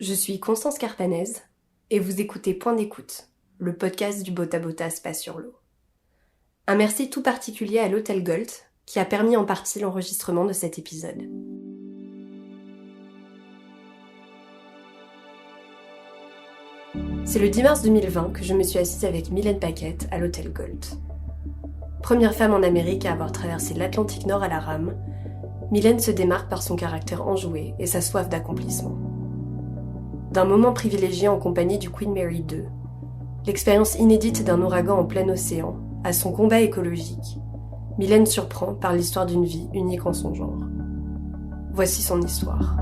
Je suis Constance Carpanez et vous écoutez Point d'écoute, le podcast du Bota Bota Spa sur l'eau. Un merci tout particulier à l'Hôtel Gold qui a permis en partie l'enregistrement de cet épisode. C'est le 10 mars 2020 que je me suis assise avec Mylène Paquette à l'Hôtel Gold. Première femme en Amérique à avoir traversé l'Atlantique Nord à la rame, Mylène se démarque par son caractère enjoué et sa soif d'accomplissement. D'un moment privilégié en compagnie du Queen Mary II, l'expérience inédite d'un ouragan en plein océan, à son combat écologique, Mylène surprend par l'histoire d'une vie unique en son genre. Voici son histoire.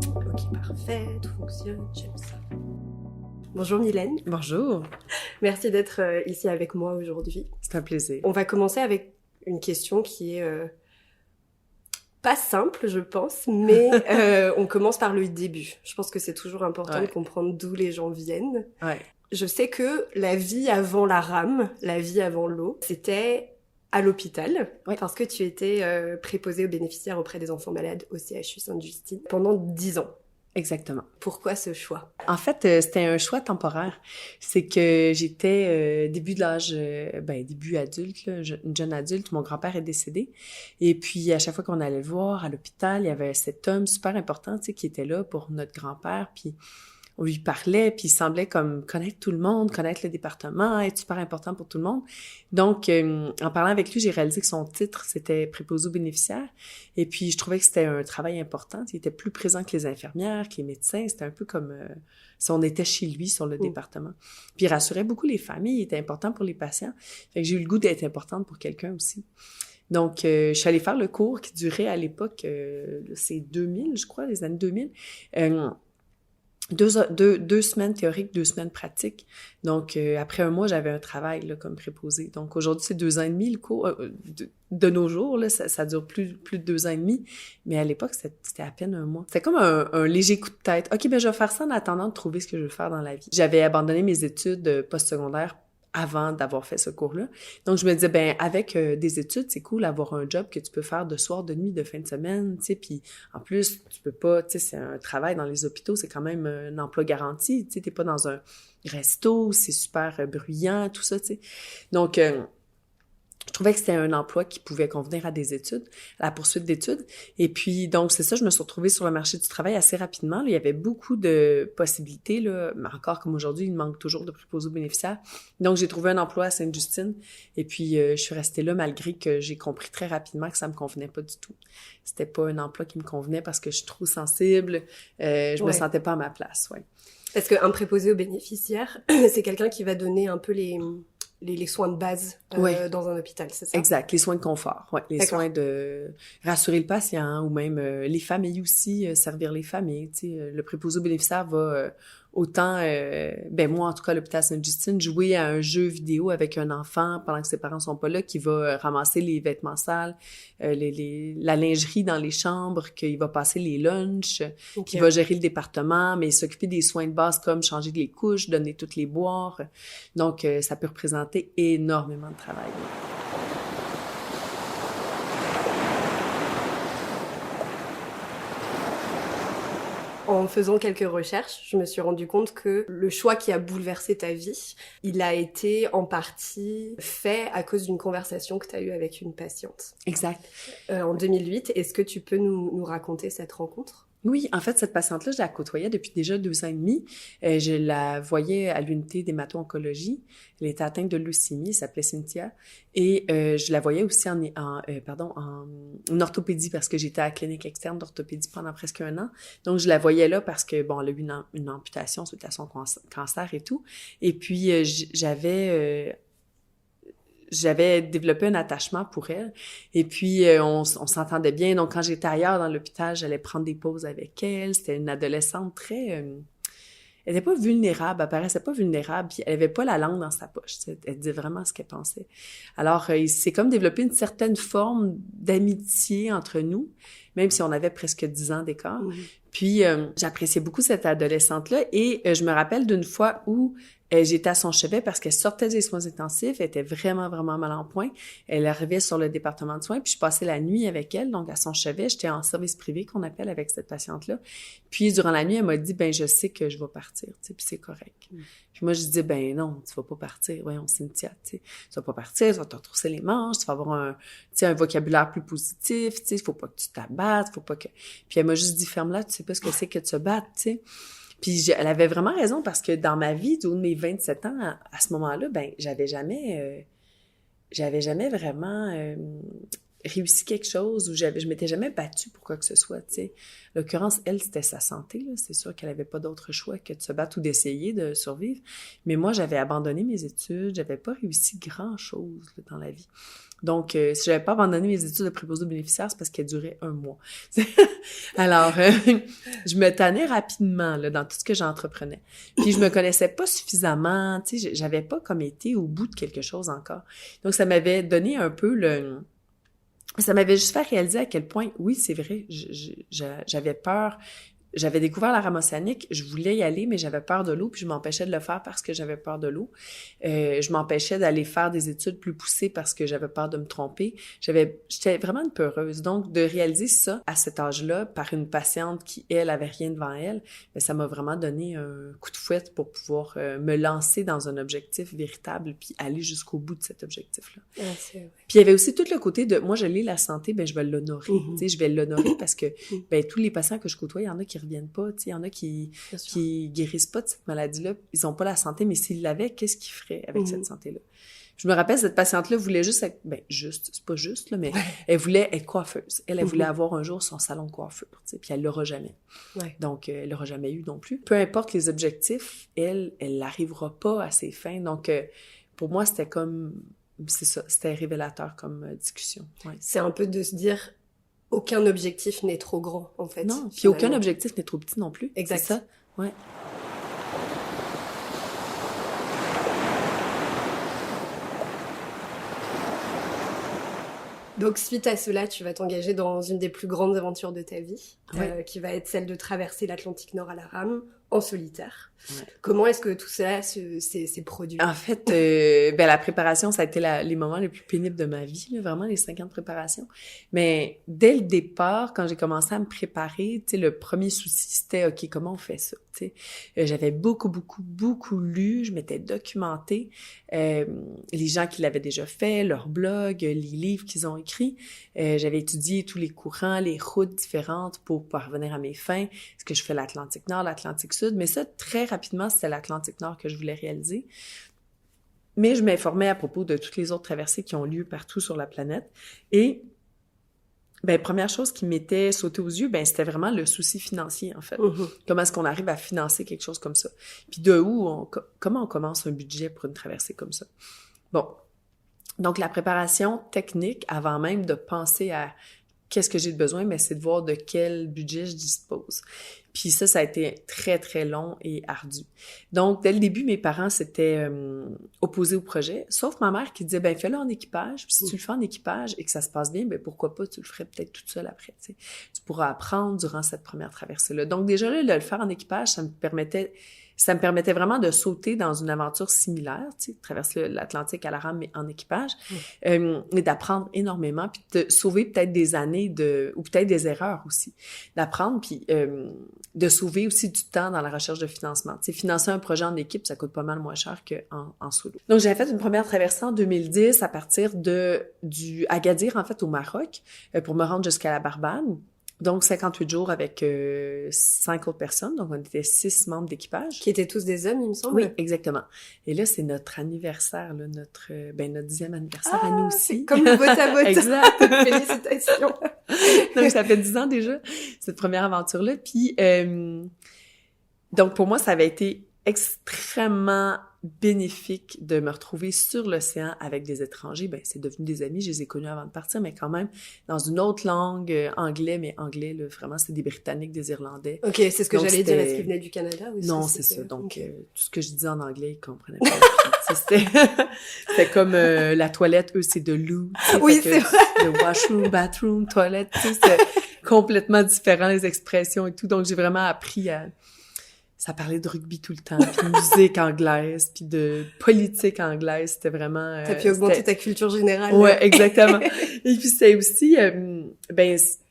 Ok, parfait, tout fonctionne, j'aime ça. Bonjour Mylène. Bonjour. Merci d'être ici avec moi aujourd'hui. C'est un plaisir. On va commencer avec une question qui est pas simple, je pense, mais on commence par le début. Je pense que c'est toujours important de comprendre d'où les gens viennent. Ouais. Je sais que la vie avant la rame, la vie avant l'eau, c'était à l'hôpital, parce que tu étais préposée aux bénéficiaires auprès des enfants malades au CHU Sainte-Justine pendant 10 ans. Exactement. Pourquoi ce choix? En fait, c'était un choix temporaire. C'est que j'étais début adulte, là, une jeune adulte. Mon grand-père est décédé. Et puis, à chaque fois qu'on allait le voir à l'hôpital, il y avait cet homme super important, tu sais, qui était là pour notre grand-père. Puis, on lui parlait, puis il semblait comme connaître tout le monde, connaître le département, être super important pour tout le monde. Donc, en parlant avec lui, j'ai réalisé que son titre, c'était préposé aux bénéficiaires. Et puis, je trouvais que c'était un travail important. Il était plus présent que les infirmières, que les médecins. C'était un peu comme si on était chez lui sur le département. Puis, il rassurait beaucoup les familles. Il était important pour les patients. Fait que j'ai eu le goût d'être importante pour quelqu'un aussi. Donc, je suis allée faire le cours qui durait à l'époque, c'est 2000, je crois, les années 2000. Deux semaines théoriques, 2 semaines pratiques. Donc, après un mois, j'avais un travail là, comme préposé. Donc, aujourd'hui, c'est 2 ans et demi le cours. De nos jours, là, ça dure plus de 2 ans et demi. Mais à l'époque, c'était à peine un mois. C'était comme un léger coup de tête. OK, ben je vais faire ça en attendant de trouver ce que je veux faire dans la vie. J'avais abandonné mes études postsecondaires avant d'avoir fait ce cours-là. Donc, je me disais, ben avec des études, c'est cool d'avoir un job que tu peux faire de soir, de nuit, de fin de semaine, tu sais, puis en plus, tu peux pas, tu sais, c'est un travail dans les hôpitaux, c'est quand même un emploi garanti, tu sais, t'es pas dans un resto, c'est super bruyant, tout ça, tu sais. Donc, je trouvais que c'était un emploi qui pouvait convenir à des études, à la poursuite d'études. Et puis, donc, c'est ça, je me suis retrouvée sur le marché du travail assez rapidement. Là, il y avait beaucoup de possibilités, là, mais encore comme aujourd'hui, il manque toujours de préposés aux bénéficiaires. Donc, j'ai trouvé un emploi à Sainte-Justine. Et puis, je suis restée là malgré que j'ai compris très rapidement que ça me convenait pas du tout. C'était pas un emploi qui me convenait parce que je suis trop sensible. Je me sentais pas à ma place, Parce qu'un préposé aux bénéficiaires, c'est quelqu'un qui va donner un peu les soins de base dans un hôpital, c'est ça? Exact, les soins de confort, les soins de rassurer le patient ou même les familles aussi, servir les familles. Tu sais, le préposé aux bénéficiaires va autant, moi en tout cas à l'hôpital Sainte-Justine, jouer à un jeu vidéo avec un enfant pendant que ses parents sont pas là, qui va ramasser les vêtements sales, la lingerie dans les chambres, qu'il va passer les lunchs, qui va gérer le département, mais s'occuper des soins de base comme changer les couches, donner toutes les boires. Donc, ça peut représenter énormément de travail. En faisant quelques recherches, je me suis rendu compte que le choix qui a bouleversé ta vie, il a été en partie fait à cause d'une conversation que tu as eue avec une patiente. Exact. En 2008, est-ce que tu peux nous raconter cette rencontre? Oui, en fait, cette patiente-là, je la côtoyais depuis déjà 2 ans et demi. Je la voyais à l'unité d'hémato-oncologie. Elle était atteinte de leucémie, elle s'appelait Cynthia. Et je la voyais aussi en orthopédie parce que j'étais à la clinique externe d'orthopédie pendant presque 1 an. Donc, je la voyais là parce que, elle a eu une amputation suite à son cancer et tout. Et puis, j'avais développé un attachement pour elle. Et puis, on s'entendait bien. Donc, quand j'étais ailleurs dans l'hôpital, j'allais prendre des pauses avec elle. C'était une adolescente très... elle n'était pas vulnérable, elle paraissait pas vulnérable, puis elle avait pas la langue dans sa poche. Elle disait vraiment ce qu'elle pensait. Alors, il s'est comme développé une certaine forme d'amitié entre nous, même si on avait presque 10 ans d'écart. Puis, j'appréciais beaucoup cette adolescente-là. Et je me rappelle d'une fois où J'étais à son chevet parce qu'elle sortait des soins intensifs, elle était vraiment, vraiment mal en point. Elle arrivait sur le département de soins, puis je passais la nuit avec elle, donc à son chevet, j'étais en service privé qu'on appelle avec cette patiente-là. Puis durant la nuit, elle m'a dit, ben je sais que je vais partir, tu sais, puis c'est correct. Puis moi, je disais, ben non, tu vas pas partir, voyons, Cynthia, tu sais, tu vas pas partir, tu vas te retrousser les manches, tu vas avoir un vocabulaire plus positif, tu sais, faut pas que tu t'abattes, faut pas que... Puis elle m'a juste dit, ferme-la, tu sais pas ce que c'est que de se battre, tu sais. Puis elle avait vraiment raison parce que dans ma vie, du haut de mes 27 ans, à ce moment-là, ben j'avais jamais vraiment réussi quelque chose ou je m'étais jamais battue pour quoi que ce soit, tu sais. En l'occurrence, elle, c'était sa santé, là. C'est sûr qu'elle avait pas d'autre choix que de se battre ou d'essayer de survivre. Mais moi, j'avais abandonné mes études, j'avais pas réussi grand-chose là, dans la vie. Donc, si j'avais pas abandonné mes études de préposé aux bénéficiaires, c'est parce qu'elles duraient 1 mois. Alors, je me tannais rapidement là, dans tout ce que j'entreprenais. Puis, je me connaissais pas suffisamment, tu sais, j'avais pas comme été au bout de quelque chose encore. Donc, ça m'avait donné un peu ça m'avait juste fait réaliser à quel point, oui, c'est vrai, j'avais peur. J'avais découvert la rame océanique, je voulais y aller, mais j'avais peur de l'eau, puis je m'empêchais de le faire parce que j'avais peur de l'eau. Je m'empêchais d'aller faire des études plus poussées parce que j'avais peur de me tromper. J'étais vraiment une peureuse. Donc, de réaliser ça à cet âge-là par une patiente qui, elle, avait rien devant elle, bien, ça m'a vraiment donné un coup de fouette pour pouvoir me lancer dans un objectif véritable puis aller jusqu'au bout de cet objectif-là. Ah, c'est vrai. Puis il y avait aussi tout le côté de, moi, je lis la santé, ben je vais l'honorer. Tu sais, je vais l'honorer parce que, ben tous les patients que je côtoie, il y en a qui reviennent pas, tu sais, il y en a qui guérissent pas de cette maladie-là, ils ont pas la santé, mais s'ils l'avaient, qu'est-ce qu'ils feraient avec cette santé-là? Je me rappelle, cette patiente-là voulait juste être, c'est pas juste, là, mais elle voulait être coiffeuse. Elle voulait avoir un jour son salon de coiffure, tu sais, puis elle l'aura jamais. Donc, elle l'aura jamais eu non plus. Peu importe les objectifs, elle n'arrivera pas à ses fins. Donc, pour moi, c'était comme, c'est ça, c'était révélateur comme discussion. Ouais. C'est un peu de se dire, aucun objectif n'est trop grand, en fait. Non, puis aucun objectif n'est trop petit non plus. Exact. C'est ça, ouais. Donc, suite à cela, tu vas t'engager dans une des plus grandes aventures de ta vie, qui va être celle de traverser l'Atlantique Nord à la rame, en solitaire. Ouais. Comment est-ce que tout ça s'est produit? En fait, la préparation, ça a été les moments les plus pénibles de ma vie, là, vraiment les 5 ans de préparation. Mais dès le départ, quand j'ai commencé à me préparer, tu sais, le premier souci, c'était, OK, comment on fait ça? Tu sais, j'avais beaucoup lu, je m'étais documentée, les gens qui l'avaient déjà fait, leurs blogs, les livres qu'ils ont écrits. J'avais étudié tous les courants, les routes différentes pour parvenir à mes fins. Est-ce que je fais l'Atlantique Nord, l'Atlantique Sud? Mais ça, très rapidement, c'était l'Atlantique Nord que je voulais réaliser. Mais je m'informais à propos de toutes les autres traversées qui ont lieu partout sur la planète. Et, première chose qui m'était sautée aux yeux, c'était vraiment le souci financier, en fait. Comment est-ce qu'on arrive à financer quelque chose comme ça? Puis comment on commence un budget pour une traversée comme ça? Bon. Donc, la préparation technique, avant même de penser à qu'est-ce que j'ai de besoin, mais c'est de voir de quel budget je dispose. Puis ça a été très, très long et ardu. Donc, dès le début, mes parents s'étaient opposés au projet, sauf ma mère qui disait, fais-le en équipage, puis si tu le fais en équipage et que ça se passe bien, pourquoi pas, tu le ferais peut-être toute seule après, tu sais. Tu pourras apprendre durant cette première traversée-là. Donc, déjà là, de le faire en équipage, ça me permettait vraiment de sauter dans une aventure similaire, tu sais, traverser l'Atlantique à la rame, mais en équipage, et d'apprendre énormément, puis de sauver peut-être des années ou peut-être des erreurs aussi. D'apprendre, puis de sauver aussi du temps dans la recherche de financement. Tu sais, financer un projet en équipe, ça coûte pas mal moins cher qu'en solo. Donc, j'avais fait une première traversée en 2010 à partir du Agadir, en fait, au Maroc, pour me rendre jusqu'à la Barbade. Donc, 58 jours avec 5 autres personnes. Donc, on était 6 membres d'équipage. Qui étaient tous des hommes, il me semble. Oui, exactement. Et là, c'est notre anniversaire, là, notre 10e anniversaire à nous aussi. Comme le botte à botte. Exact. Félicitations. Donc, ça fait 10 ans déjà, cette première aventure-là. Puis, donc, pour moi, ça avait été extrêmement bénéfique de me retrouver sur l'océan avec des étrangers. C'est devenu des amis, je les ai connus avant de partir, mais quand même dans une autre langue, anglais, mais anglais, là, vraiment, c'est des Britanniques, des Irlandais. OK, c'est ce que j'allais dire. Est-ce qu'ils venaient du Canada? Ou non, c'est ça. Donc, tout ce que je disais en anglais, ils comprenaient pas. C'était comme la toilette, eux, c'est de loo. Oui, c'est vrai. Le washroom, bathroom, toilette, c'était complètement différent, les expressions et tout. Donc, j'ai vraiment appris ça parlait de rugby tout le temps, puis de musique anglaise, puis de politique anglaise. C'était vraiment... T'as pu augmenter ta culture générale. Ouais, exactement. Et puis c'était aussi,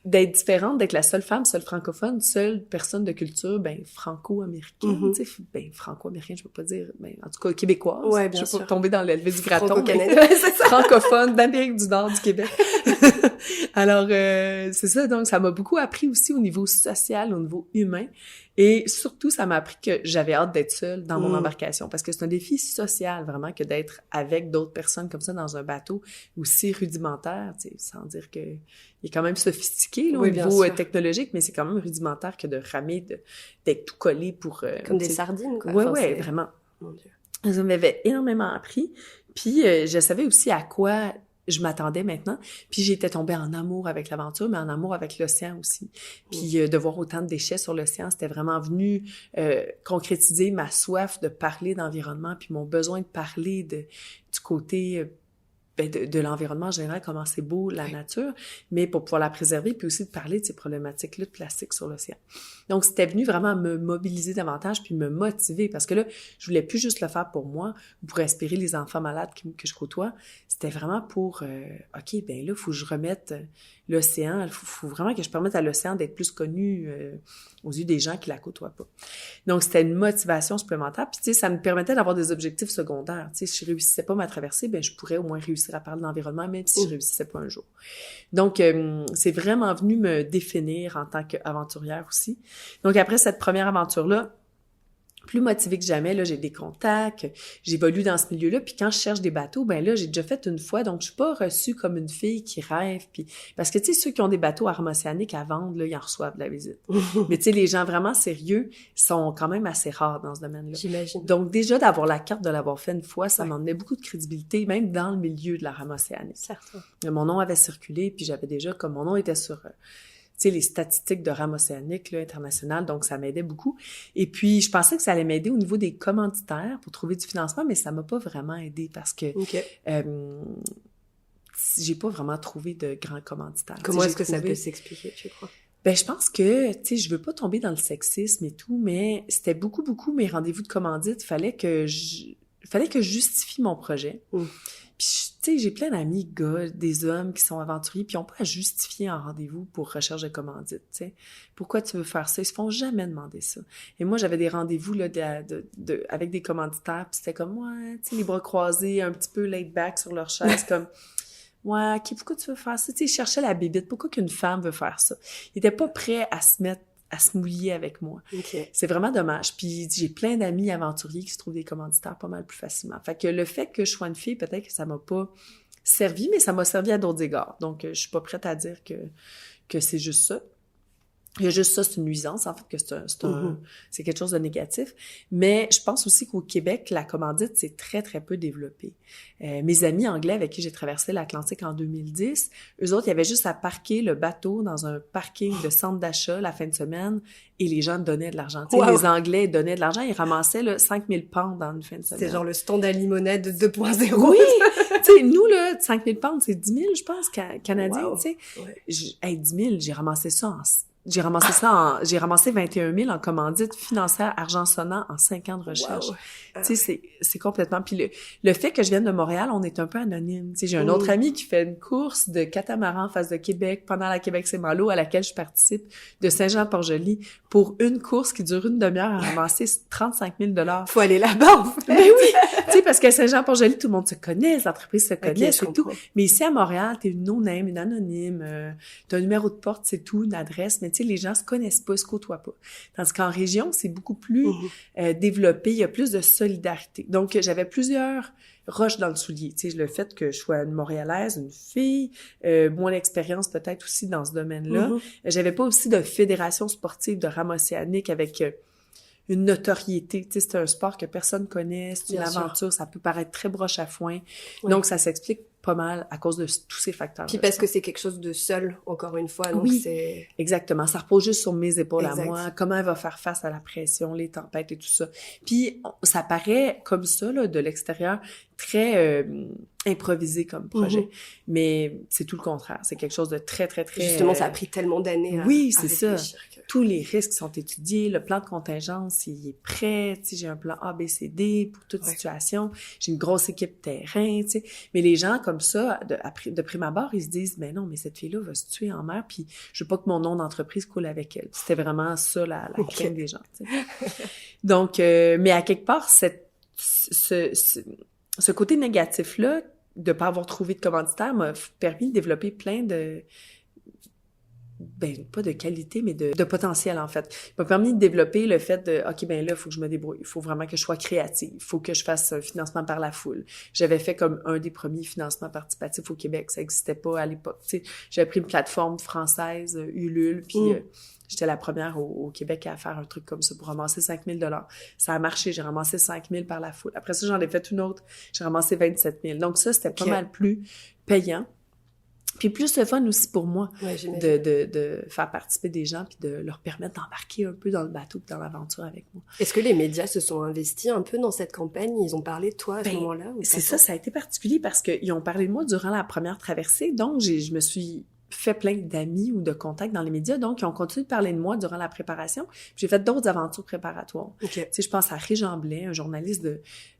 d'être différente, d'être la seule femme, seule francophone, seule personne de culture, franco-américaine, tu sais, franco-américaine, je peux pas dire, en tout cas, québécoise. Ouais, bien sûr. Je peux sûr. pas tomber dans l'élevé du graton. Franco-canadien, c'est ça. Francophone d'Amérique du Nord, du Québec. Alors, c'est ça, donc ça m'a beaucoup appris aussi au niveau social, au niveau humain. Et surtout, ça m'a appris que j'avais hâte d'être seule dans mon embarcation, parce que c'est un défi social, vraiment, que d'être avec d'autres personnes comme ça dans un bateau aussi rudimentaire, tu sais, sans dire que il est quand même sophistiqué là, au niveau technologique, mais c'est quand même rudimentaire que de ramer, d'être tout collé pour... comme des sardines, quoi. Ouais, vraiment. Mon Dieu. Ça m'avait énormément appris. Puis, je savais aussi à quoi je m'attendais maintenant. Puis j'étais tombée en amour avec l'aventure, mais en amour avec l'océan aussi. Puis de voir autant de déchets sur l'océan, c'était vraiment venu concrétiser ma soif de parler d'environnement, puis mon besoin de parler du côté de l'environnement en général, comment c'est beau, la nature, mais pour pouvoir la préserver, puis aussi de parler de ces problématiques-là de plastique sur l'océan. Donc, c'était venu vraiment me mobiliser davantage, puis me motiver, parce que là, je voulais plus juste le faire pour moi, ou pour inspirer les enfants malades que je côtoie, c'était vraiment pour, OK, ben là, il faut que je remette l'océan, il faut vraiment que je permette à l'océan d'être plus connu aux yeux des gens qui la côtoient pas. Donc, c'était une motivation supplémentaire, puis tu sais, ça me permettait d'avoir des objectifs secondaires. Tu sais, si je réussissais pas ma traversée, ben je pourrais au moins réussir à parler de l'environnement, même si je réussissais pas un jour. Donc, c'est vraiment venu me définir en tant qu'aventurière aussi. Donc, après cette première aventure-là, plus motivée que jamais, là, j'ai des contacts, j'évolue dans ce milieu-là, puis quand je cherche des bateaux, ben là, j'ai déjà fait une fois, donc je suis pas reçue comme une fille qui rêve, puis parce que, tu sais, ceux qui ont des bateaux aromocéaniques à vendre, là, ils en reçoivent de la visite. Mais tu sais, les gens vraiment sérieux sont quand même assez rares dans ce domaine-là. J'imagine. Donc, déjà, d'avoir la carte de l'avoir fait une fois, ça m'en donnait beaucoup de crédibilité, même dans le milieu de l'aromocéanique. Certain. Mon nom avait circulé, puis j'avais déjà, comme mon nom était sur... tu sais, les statistiques de rame océanique, là, internationales, donc ça m'aidait beaucoup. Et puis, je pensais que ça allait m'aider au niveau des commanditaires pour trouver du financement, mais ça m'a pas vraiment aidé parce que j'ai pas vraiment trouvé de grands commanditaires. Comment est-ce que ça peut s'expliquer, tu crois? Ben, je pense que, tu sais, je veux pas tomber dans le sexisme et tout, mais c'était beaucoup mes rendez-vous de commandite. Fallait que je justifie mon projet. Puis, tu sais, j'ai plein d'amis gars, des hommes qui sont aventuriers, puis ils n'ont pas à justifier un rendez-vous pour recherche de commandite, tu sais. Pourquoi tu veux faire ça? Ils se font jamais demander ça. Et moi, j'avais des rendez-vous là avec des commanditaires, puis c'était comme, ouais, tu sais, les bras croisés, un petit peu laid back sur leur chaise, comme, ouais, OK, pourquoi tu veux faire ça? Tu sais, ils cherchaient la bébite. Pourquoi qu'une femme veut faire ça? Ils n'étaient pas prêts à se mouiller avec moi. Okay. C'est vraiment dommage. Puis j'ai plein d'amis aventuriers qui se trouvent des commanditaires pas mal plus facilement. Fait que le fait que je sois une fille, peut-être que ça m'a pas servi, mais ça m'a servi à d'autres égards. Donc, je suis pas prête à dire que c'est juste ça. Il y a juste ça, c'est une nuisance, en fait, que c'est quelque chose de négatif. Mais je pense aussi qu'au Québec, la commandite, c'est très, très peu développé. Mes amis anglais avec qui j'ai traversé l'Atlantique en 2010, eux autres, ils avaient juste à parquer le bateau dans un parking de centre d'achat la fin de semaine et les gens donnaient de l'argent. Wow. Les Anglais donnaient de l'argent, ils ramassaient là, 5000 pounds dans une fin de semaine. C'est genre le stand à limonade 2.0. Oui! Tu sais, nous, là, 5000 pounds, c'est 10 000, je pense, canadiens, tu sais. Ouais. 10 000, j'ai ramassé 21 000 en commandite financière argent sonnant en 5 ans de recherche. Wow. Tu sais, c'est complètement... Puis le fait que je vienne de Montréal, on est un peu anonyme. Tu sais, j'ai un autre ami qui fait une course de catamaran en face de Québec pendant la Québec-Saint-Malo à laquelle je participe de Saint-Jean-Port-Joli pour une course qui dure une demi-heure à ramasser 35 000 $. Faut aller là-bas, en fait. Ben oui! Tu sais, parce qu'à Saint-Jean-Port-Joli, tout le monde se connaît, les entreprises se connaissent, c'est tout. Mais ici, à Montréal, t'es une no-name, une anonyme, t'as un numéro de porte, c'est tout, une adresse, mais tu sais, les gens se connaissent pas, se côtoient pas. Tandis qu'en région, c'est beaucoup plus développé, il y a plus de solidarité. Donc, j'avais plusieurs roches dans le soulier. Tu sais, le fait que je sois une Montréalaise, une fille, mon expérience peut-être aussi dans ce domaine-là. J'avais pas aussi de fédération sportive de rame océanique avec une notoriété. Tu sais, c'est un sport que personne connaît, c'est une aventure, ça peut paraître très broche à foin. Oui. Donc, ça s'explique pas mal à cause de tous ces facteurs. Puis parce que c'est quelque chose de seul, encore une fois. Donc c'est... Exactement. Ça repose juste sur mes épaules à moi. Comment elle va faire face à la pression, les tempêtes et tout ça. Puis ça paraît comme ça, là, de l'extérieur, très improvisé comme projet. Mais c'est tout le contraire. C'est quelque chose de très, très, très... Justement, ça a pris tellement d'années oui, à c'est ça. réfléchir. Tous les risques sont étudiés. Le plan de contingence, il est prêt. Tu sais, j'ai un plan A, B, C, D pour toute situation. J'ai une grosse équipe terrain, tu sais. Mais les gens comme ça, de prime abord, ils se disent, mais non, mais cette fille-là va se tuer en mer, puis je veux pas que mon nom d'entreprise coule avec elle. C'était vraiment ça, la crainte des gens, tu sais. Donc, mais à quelque part, ce côté négatif-là, de pas avoir trouvé de commanditaire, m'a permis de développer plein de... pas de qualité, mais de potentiel, en fait. Il m'a permis de développer le fait de, OK, là, il faut que je me débrouille. Il faut vraiment que je sois créative. Il faut que je fasse un financement par la foule. J'avais fait comme un des premiers financements participatifs au Québec. Ça n'existait pas à l'époque. Tu sais, j'avais pris une plateforme française, Ulule, puis j'étais la première au Québec à faire un truc comme ça pour ramasser 5 000 $. Ça a marché. J'ai ramassé 5 000 par la foule. Après ça, j'en ai fait une autre. J'ai ramassé 27 000. Donc ça, c'était pas mal plus payant. Puis plus le fun aussi pour moi de faire participer des gens puis de leur permettre d'embarquer un peu dans le bateau puis dans l'aventure avec moi. Est-ce que les médias se sont investis un peu dans cette campagne? Ils ont parlé de toi à ce moment-là? C'est ça a été particulier parce qu'ils ont parlé de moi durant la première traversée. Donc, je me suis fait plein d'amis ou de contacts dans les médias, donc ils ont continué de parler de moi durant la préparation. Puis j'ai fait d'autres aventures préparatoires. Tu sais, je pense à Régent Blais, un journaliste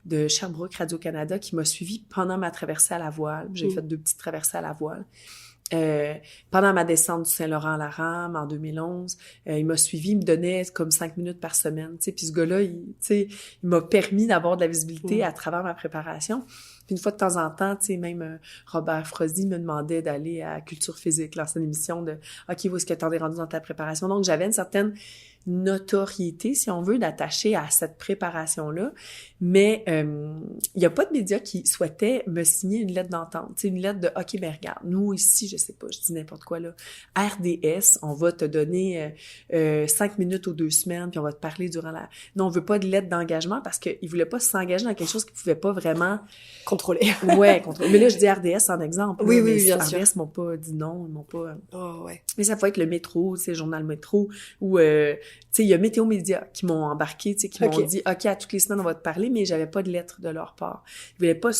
de Sherbrooke, Radio-Canada, qui m'a suivi pendant ma traversée à la voile. J'ai fait 2 petites traversées à la voile. Pendant ma descente du Saint-Laurent-à-la-Rame en 2011, il m'a suivi, il me donnait comme 5 minutes par semaine, tu sais, puis ce gars-là, il m'a permis d'avoir de la visibilité à travers ma préparation. Puis une fois de temps en temps, tu sais, même Robert Frozy me demandait d'aller à Culture Physique, lancer une émission de « OK, où est-ce que t'en es rendu dans ta préparation? » Donc, j'avais une certaine notoriété, si on veut, d'attacher à cette préparation-là. Mais il y a pas de médias qui souhaitaient me signer une lettre d'entente. Tu sais, une lettre de « OK, regarde, nous ici, je sais pas, je dis n'importe quoi là, RDS, on va te donner 5 minutes ou 2 semaines, puis on va te parler durant la... » Non, on veut pas de lettre d'engagement parce qu'ils voulaient pas s'engager dans quelque chose qu'ils pouvaient pas vraiment... Contrôler. Ouais, contrôler. Mais là, je dis RDS en exemple. Oui, là, oui, mais bien RDS sûr. m'ont pas dit non, ils m'ont pas... Oh, ouais. Mais ça peut être le métro, tu sais, Journal Métro, ou, tu sais, il y a Météo Média qui m'ont embarqué, tu sais, qui m'ont dit, OK, à toutes les semaines, on va te parler, mais j'avais pas de lettre de leur part. Ils voulaient pas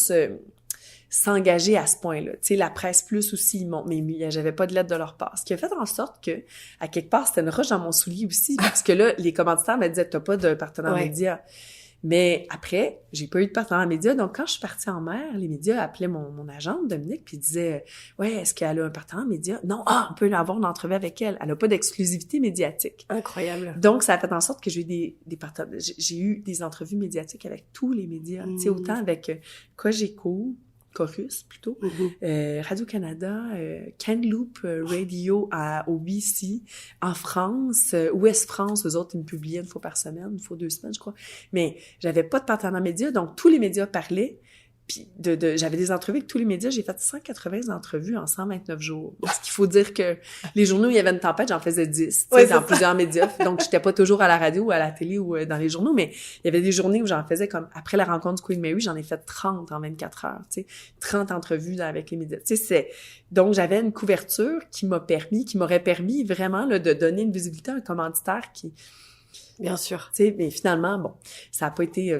s'engager à ce point-là. Tu sais, la Presse Plus aussi, mais j'avais pas de lettre de leur part. Ce qui a fait en sorte que, à quelque part, c'était une roche dans mon soulier aussi, parce que là, les commanditaires me disaient, t'as pas de partenaire média. Mais après, j'ai pas eu de partenaire média, donc quand je suis partie en mer, les médias appelaient mon agente, Dominique, puis disaient « Ouais, est-ce qu'elle a un partenaire média? » Non, on peut avoir une entrevue avec elle. Elle a pas d'exclusivité médiatique. Incroyable. Donc, ça a fait en sorte que j'ai eu des partenaires. J'ai eu des entrevues médiatiques avec tous les médias, tu sais, autant avec Cogeco, Chorus, plutôt, Radio-Canada, Kamloops Radio au BC, en France, Ouest France, eux autres, ils me publiaient 1 fois par semaine, 1 fois 2 semaines, je crois. Mais j'avais pas de partenaire média, donc tous les médias parlaient. Puis j'avais des entrevues avec tous les médias. J'ai fait 180 entrevues en 129 jours. Parce qu'il faut dire que les journaux où il y avait une tempête, j'en faisais 10, dans plusieurs médias. Donc, j'étais pas toujours à la radio ou à la télé ou dans les journaux, mais il y avait des journées où j'en faisais comme, après la rencontre de Queen Mary, j'en ai fait 30 en 24 heures, tu sais. 30 entrevues avec les médias. Tu sais, donc, j'avais une couverture qui m'aurait permis vraiment, là, de donner une visibilité à un commanditaire qui... Bien sûr. Tu sais, mais finalement, bon, ça a pas été...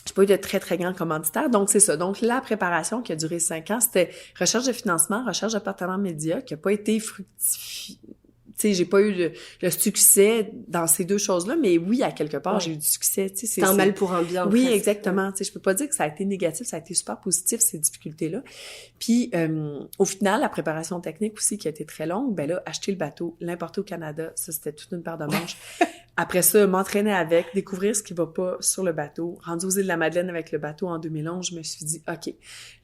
J'ai pas eu de très, très grand commanditaire. Donc, c'est ça. Donc, la préparation qui a duré 5 ans, c'était recherche de financement, recherche de partenaires médias qui a pas été fructifiée. Tu sais, j'ai pas eu le succès dans ces 2 choses-là, mais oui, à quelque part, j'ai eu du succès. Tu sais, c'est un mal pour un bien. Oui, presque. exactement. Tu sais, je peux pas dire que ça a été négatif, ça a été super positif, ces difficultés-là. Puis, au final, la préparation technique aussi, qui a été très longue, ben là, acheter le bateau, l'importer au Canada, ça, c'était toute une paire de manches. Après ça, m'entraîner avec, découvrir ce qui va pas sur le bateau. Rendu aux Îles-de-la-Madeleine avec le bateau en 2011, je me suis dit, OK, là,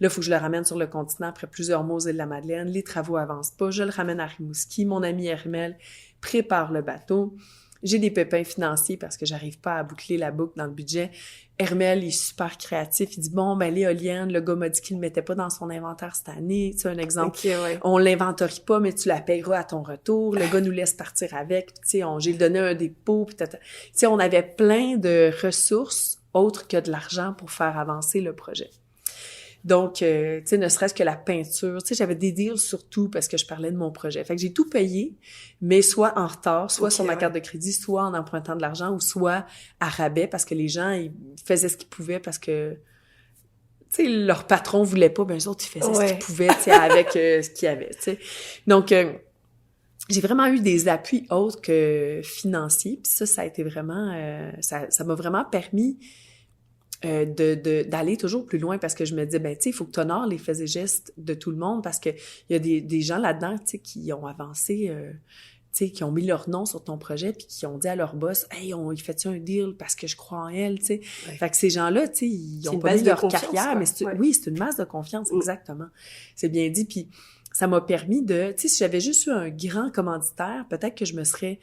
il faut que je le ramène sur le continent après plusieurs mois aux Îles-de-la-Madeleine. Les travaux avancent pas. Je le ramène à Rimouski. Mon ami Hermel prépare le bateau. J'ai des pépins financiers parce que j'arrive pas à boucler la boucle dans le budget. Hermel, il est super créatif. Il dit, bon, ben, l'éolienne, le gars m'a dit qu'il ne le mettait pas dans son inventaire cette année. Tu sais, un exemple. Okay, ouais. On l'inventorie pas, mais tu la payeras à ton retour. Le gars nous laisse partir avec. Tu sais, j'ai donné un dépôt. Tu sais, on avait plein de ressources autres que de l'argent pour faire avancer le projet. Donc, tu sais, ne serait-ce que la peinture, tu sais, j'avais des deals surtout parce que je parlais de mon projet. Fait que j'ai tout payé, mais soit en retard, soit sur ma carte de crédit, soit en empruntant de l'argent ou soit à rabais parce que les gens, ils faisaient ce qu'ils pouvaient parce que tu sais, leur patron voulait pas, ben eux autres, ils faisaient ce qu'ils pouvaient, tu sais, avec ce qu'il y avait, tu sais. Donc, j'ai vraiment eu des appuis autres que financiers, puis ça a été vraiment, ça m'a vraiment permis d'aller toujours plus loin parce que je me disais, ben, tu sais, il faut que tu honores les faits et gestes de tout le monde parce que il y a des gens là-dedans, tu sais, qui ont avancé, tu sais, qui ont mis leur nom sur ton projet puis qui ont dit à leur boss, hey, il fait-tu un deal parce que je crois en elle, tu sais. Ouais. Fait que ces gens-là, tu sais, ils ont pas mis leur carrière, mais oui, c'est une masse de confiance, exactement. C'est bien dit, puis ça m'a permis de, tu sais, si j'avais juste eu un grand commanditaire, peut-être que je me serais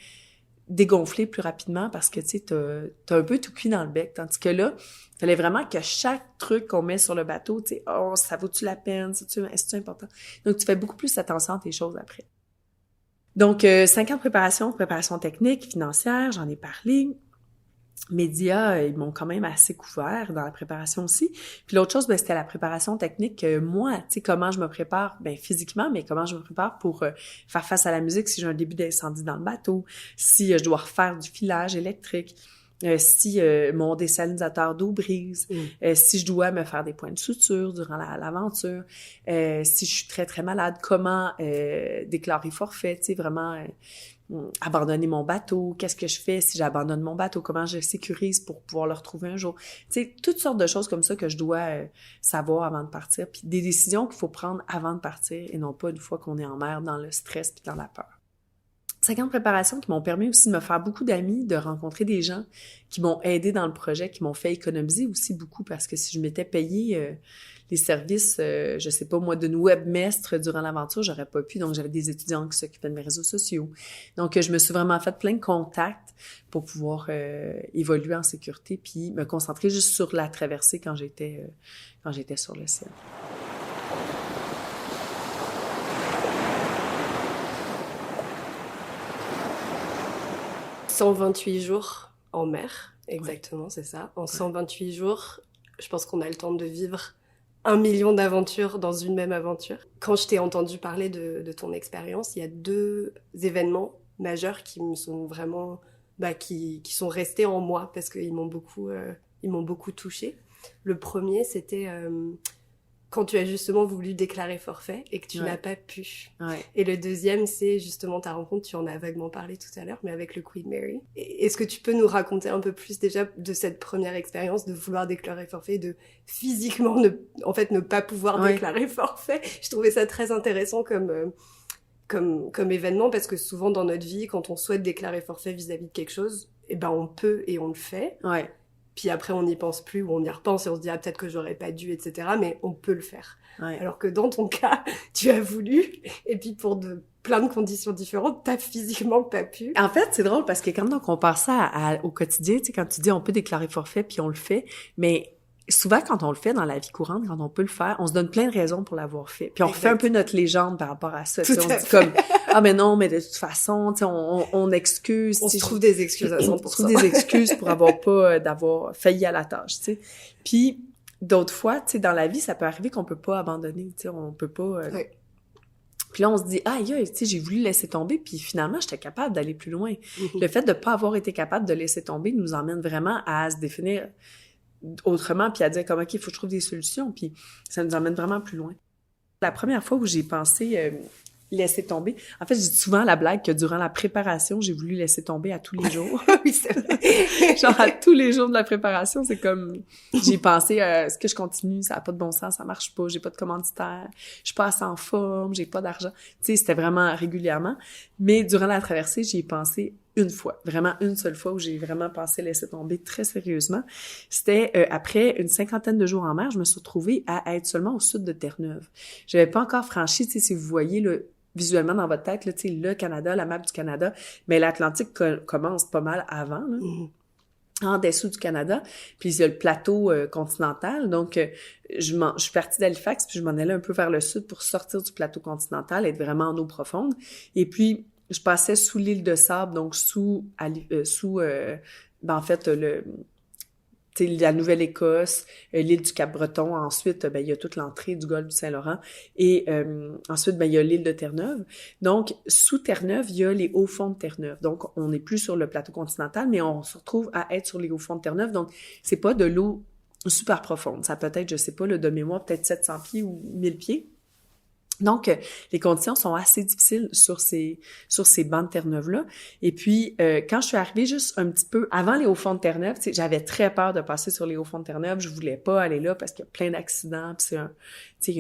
dégonflée plus rapidement parce que, tu sais, t'as un peu tout cuit dans le bec. Tandis que là, il fallait vraiment que chaque truc qu'on met sur le bateau, tu sais, oh, ça vaut-tu la peine? C'est-tu important? Donc, tu fais beaucoup plus attention à tes choses après. Donc, 5 ans de préparation technique, financière, j'en ai parlé. Médias, ils m'ont quand même assez couvert dans la préparation aussi. Puis l'autre chose, ben, c'était la préparation technique. Moi, tu sais, comment je me prépare, ben physiquement, mais comment je me prépare pour faire face à la musique si j'ai un début d'incendie dans le bateau, si je dois refaire du filage électrique, si mon désalinisateur d'eau brise, si je dois me faire des points de suture durant l'aventure, si je suis très, très malade, comment déclarer forfait, tu sais, vraiment... abandonner mon bateau, qu'est-ce que je fais si j'abandonne mon bateau, comment je sécurise pour pouvoir le retrouver un jour. Tu sais, toutes sortes de choses comme ça que je dois savoir avant de partir, puis des décisions qu'il faut prendre avant de partir et non pas une fois qu'on est en mer dans le stress puis dans la peur. 5 ans de préparation qui m'ont permis aussi de me faire beaucoup d'amis, de rencontrer des gens qui m'ont aidé dans le projet, qui m'ont fait économiser aussi beaucoup parce que si je m'étais payé les services, je sais pas moi, d'une webmestre durant l'aventure, j'aurais pas pu. Donc, j'avais des étudiants qui s'occupaient de mes réseaux sociaux. Donc, je me suis vraiment fait plein de contacts pour pouvoir évoluer en sécurité puis me concentrer juste sur la traversée quand j'étais sur le ciel. 128 jours en mer, exactement, c'est ça. En 128 jours, je pense qu'on a le temps de vivre 1 million d'aventures dans une même aventure. Quand je t'ai entendu parler de ton expérience, il y a 2 événements majeurs qui me sont vraiment, qui sont restés en moi parce qu'ils m'ont beaucoup touchée. Le premier, c'était quand tu as justement voulu déclarer forfait et que tu n'as pas pu. Et le deuxième, c'est justement ta rencontre, tu en as vaguement parlé tout à l'heure, mais avec le Queen Mary. Est-ce que tu peux nous raconter un peu plus déjà de cette première expérience de vouloir déclarer forfait, de physiquement ne pas pouvoir déclarer forfait? Je trouvais ça très intéressant comme événement parce que souvent dans notre vie, quand on souhaite déclarer forfait vis-à-vis de quelque chose, on peut et on le fait. Puis après, on n'y pense plus ou on y repense et on se dit « Ah, peut-être que j'aurais pas dû, etc. » Mais on peut le faire. Alors que dans ton cas, tu as voulu et puis pour plein de conditions différentes, t'as physiquement pas pu. En fait, c'est drôle parce que quand on compare ça au quotidien, tu sais, quand tu dis on peut déclarer forfait puis on le fait, mais souvent, quand on le fait dans la vie courante, quand on peut le faire, on se donne plein de raisons pour l'avoir fait. Puis on refait un peu notre légende par rapport à ça. On se dit comme « Ah, mais non, mais de toute façon, tu sais, on excuse. » On se trouve des excuses à 100%. On se trouve des excuses pour d'avoir failli à la tâche, tu sais. Puis, d'autres fois, tu sais, dans la vie, ça peut arriver qu'on peut pas abandonner, tu sais, on peut pas... Puis là, on se dit, tu sais, j'ai voulu laisser tomber, puis finalement, j'étais capable d'aller plus loin. Le fait de pas avoir été capable de laisser tomber nous emmène vraiment à se définir autrement, puis à dire comme, OK, il faut que je trouve des solutions, puis ça nous emmène vraiment plus loin. La première fois où j'ai pensé laisser tomber, en fait, je dis souvent la blague que durant la préparation, j'ai voulu laisser tomber à tous les jours. Oui, c'est vrai. Genre à tous les jours de la préparation, c'est comme, j'ai pensé, est-ce que je continue? Ça n'a pas de bon sens, ça marche pas, j'ai pas de commanditaire, je suis pas assez en forme, j'ai pas d'argent. Tu sais, c'était vraiment régulièrement. Mais durant la traversée, j'y ai pensé une fois, vraiment une seule fois où j'ai vraiment pensé laisser tomber très sérieusement. C'était après une 50aine de jours en mer, je me suis retrouvée à être seulement au sud de Terre-Neuve. J'avais pas encore franchi, tu sais, si vous voyez visuellement dans votre tête, là, tu sais, le Canada, la map du Canada, mais l'Atlantique commence pas mal avant, là. En dessous du Canada, puis il y a le plateau continental, donc je suis partie d'Halifax, puis je m'en allais un peu vers le sud pour sortir du plateau continental, être vraiment en eau profonde, et puis je passais sous l'île de Sable, donc en fait, la Nouvelle-Écosse, l'île du Cap-Breton. Ensuite, il y a toute l'entrée du golfe du Saint-Laurent. Et ensuite, il y a l'île de Terre-Neuve. Donc, sous Terre-Neuve, il y a les hauts fonds de Terre-Neuve. Donc, on n'est plus sur le plateau continental, mais on se retrouve à être sur les hauts fonds de Terre-Neuve. Donc, c'est pas de l'eau super profonde. Ça peut être, je sais pas, là, de mémoire, peut-être 700 pieds ou 1000 pieds. Donc, les conditions sont assez difficiles sur ces bancs de Terre-Neuve-là. Et puis, quand je suis arrivée juste un petit peu avant les Hauts-Fonds de Terre-Neuve, j'avais très peur de passer sur les Hauts-Fonds de Terre-Neuve. Je voulais pas aller là parce qu'il y a plein d'accidents. Puis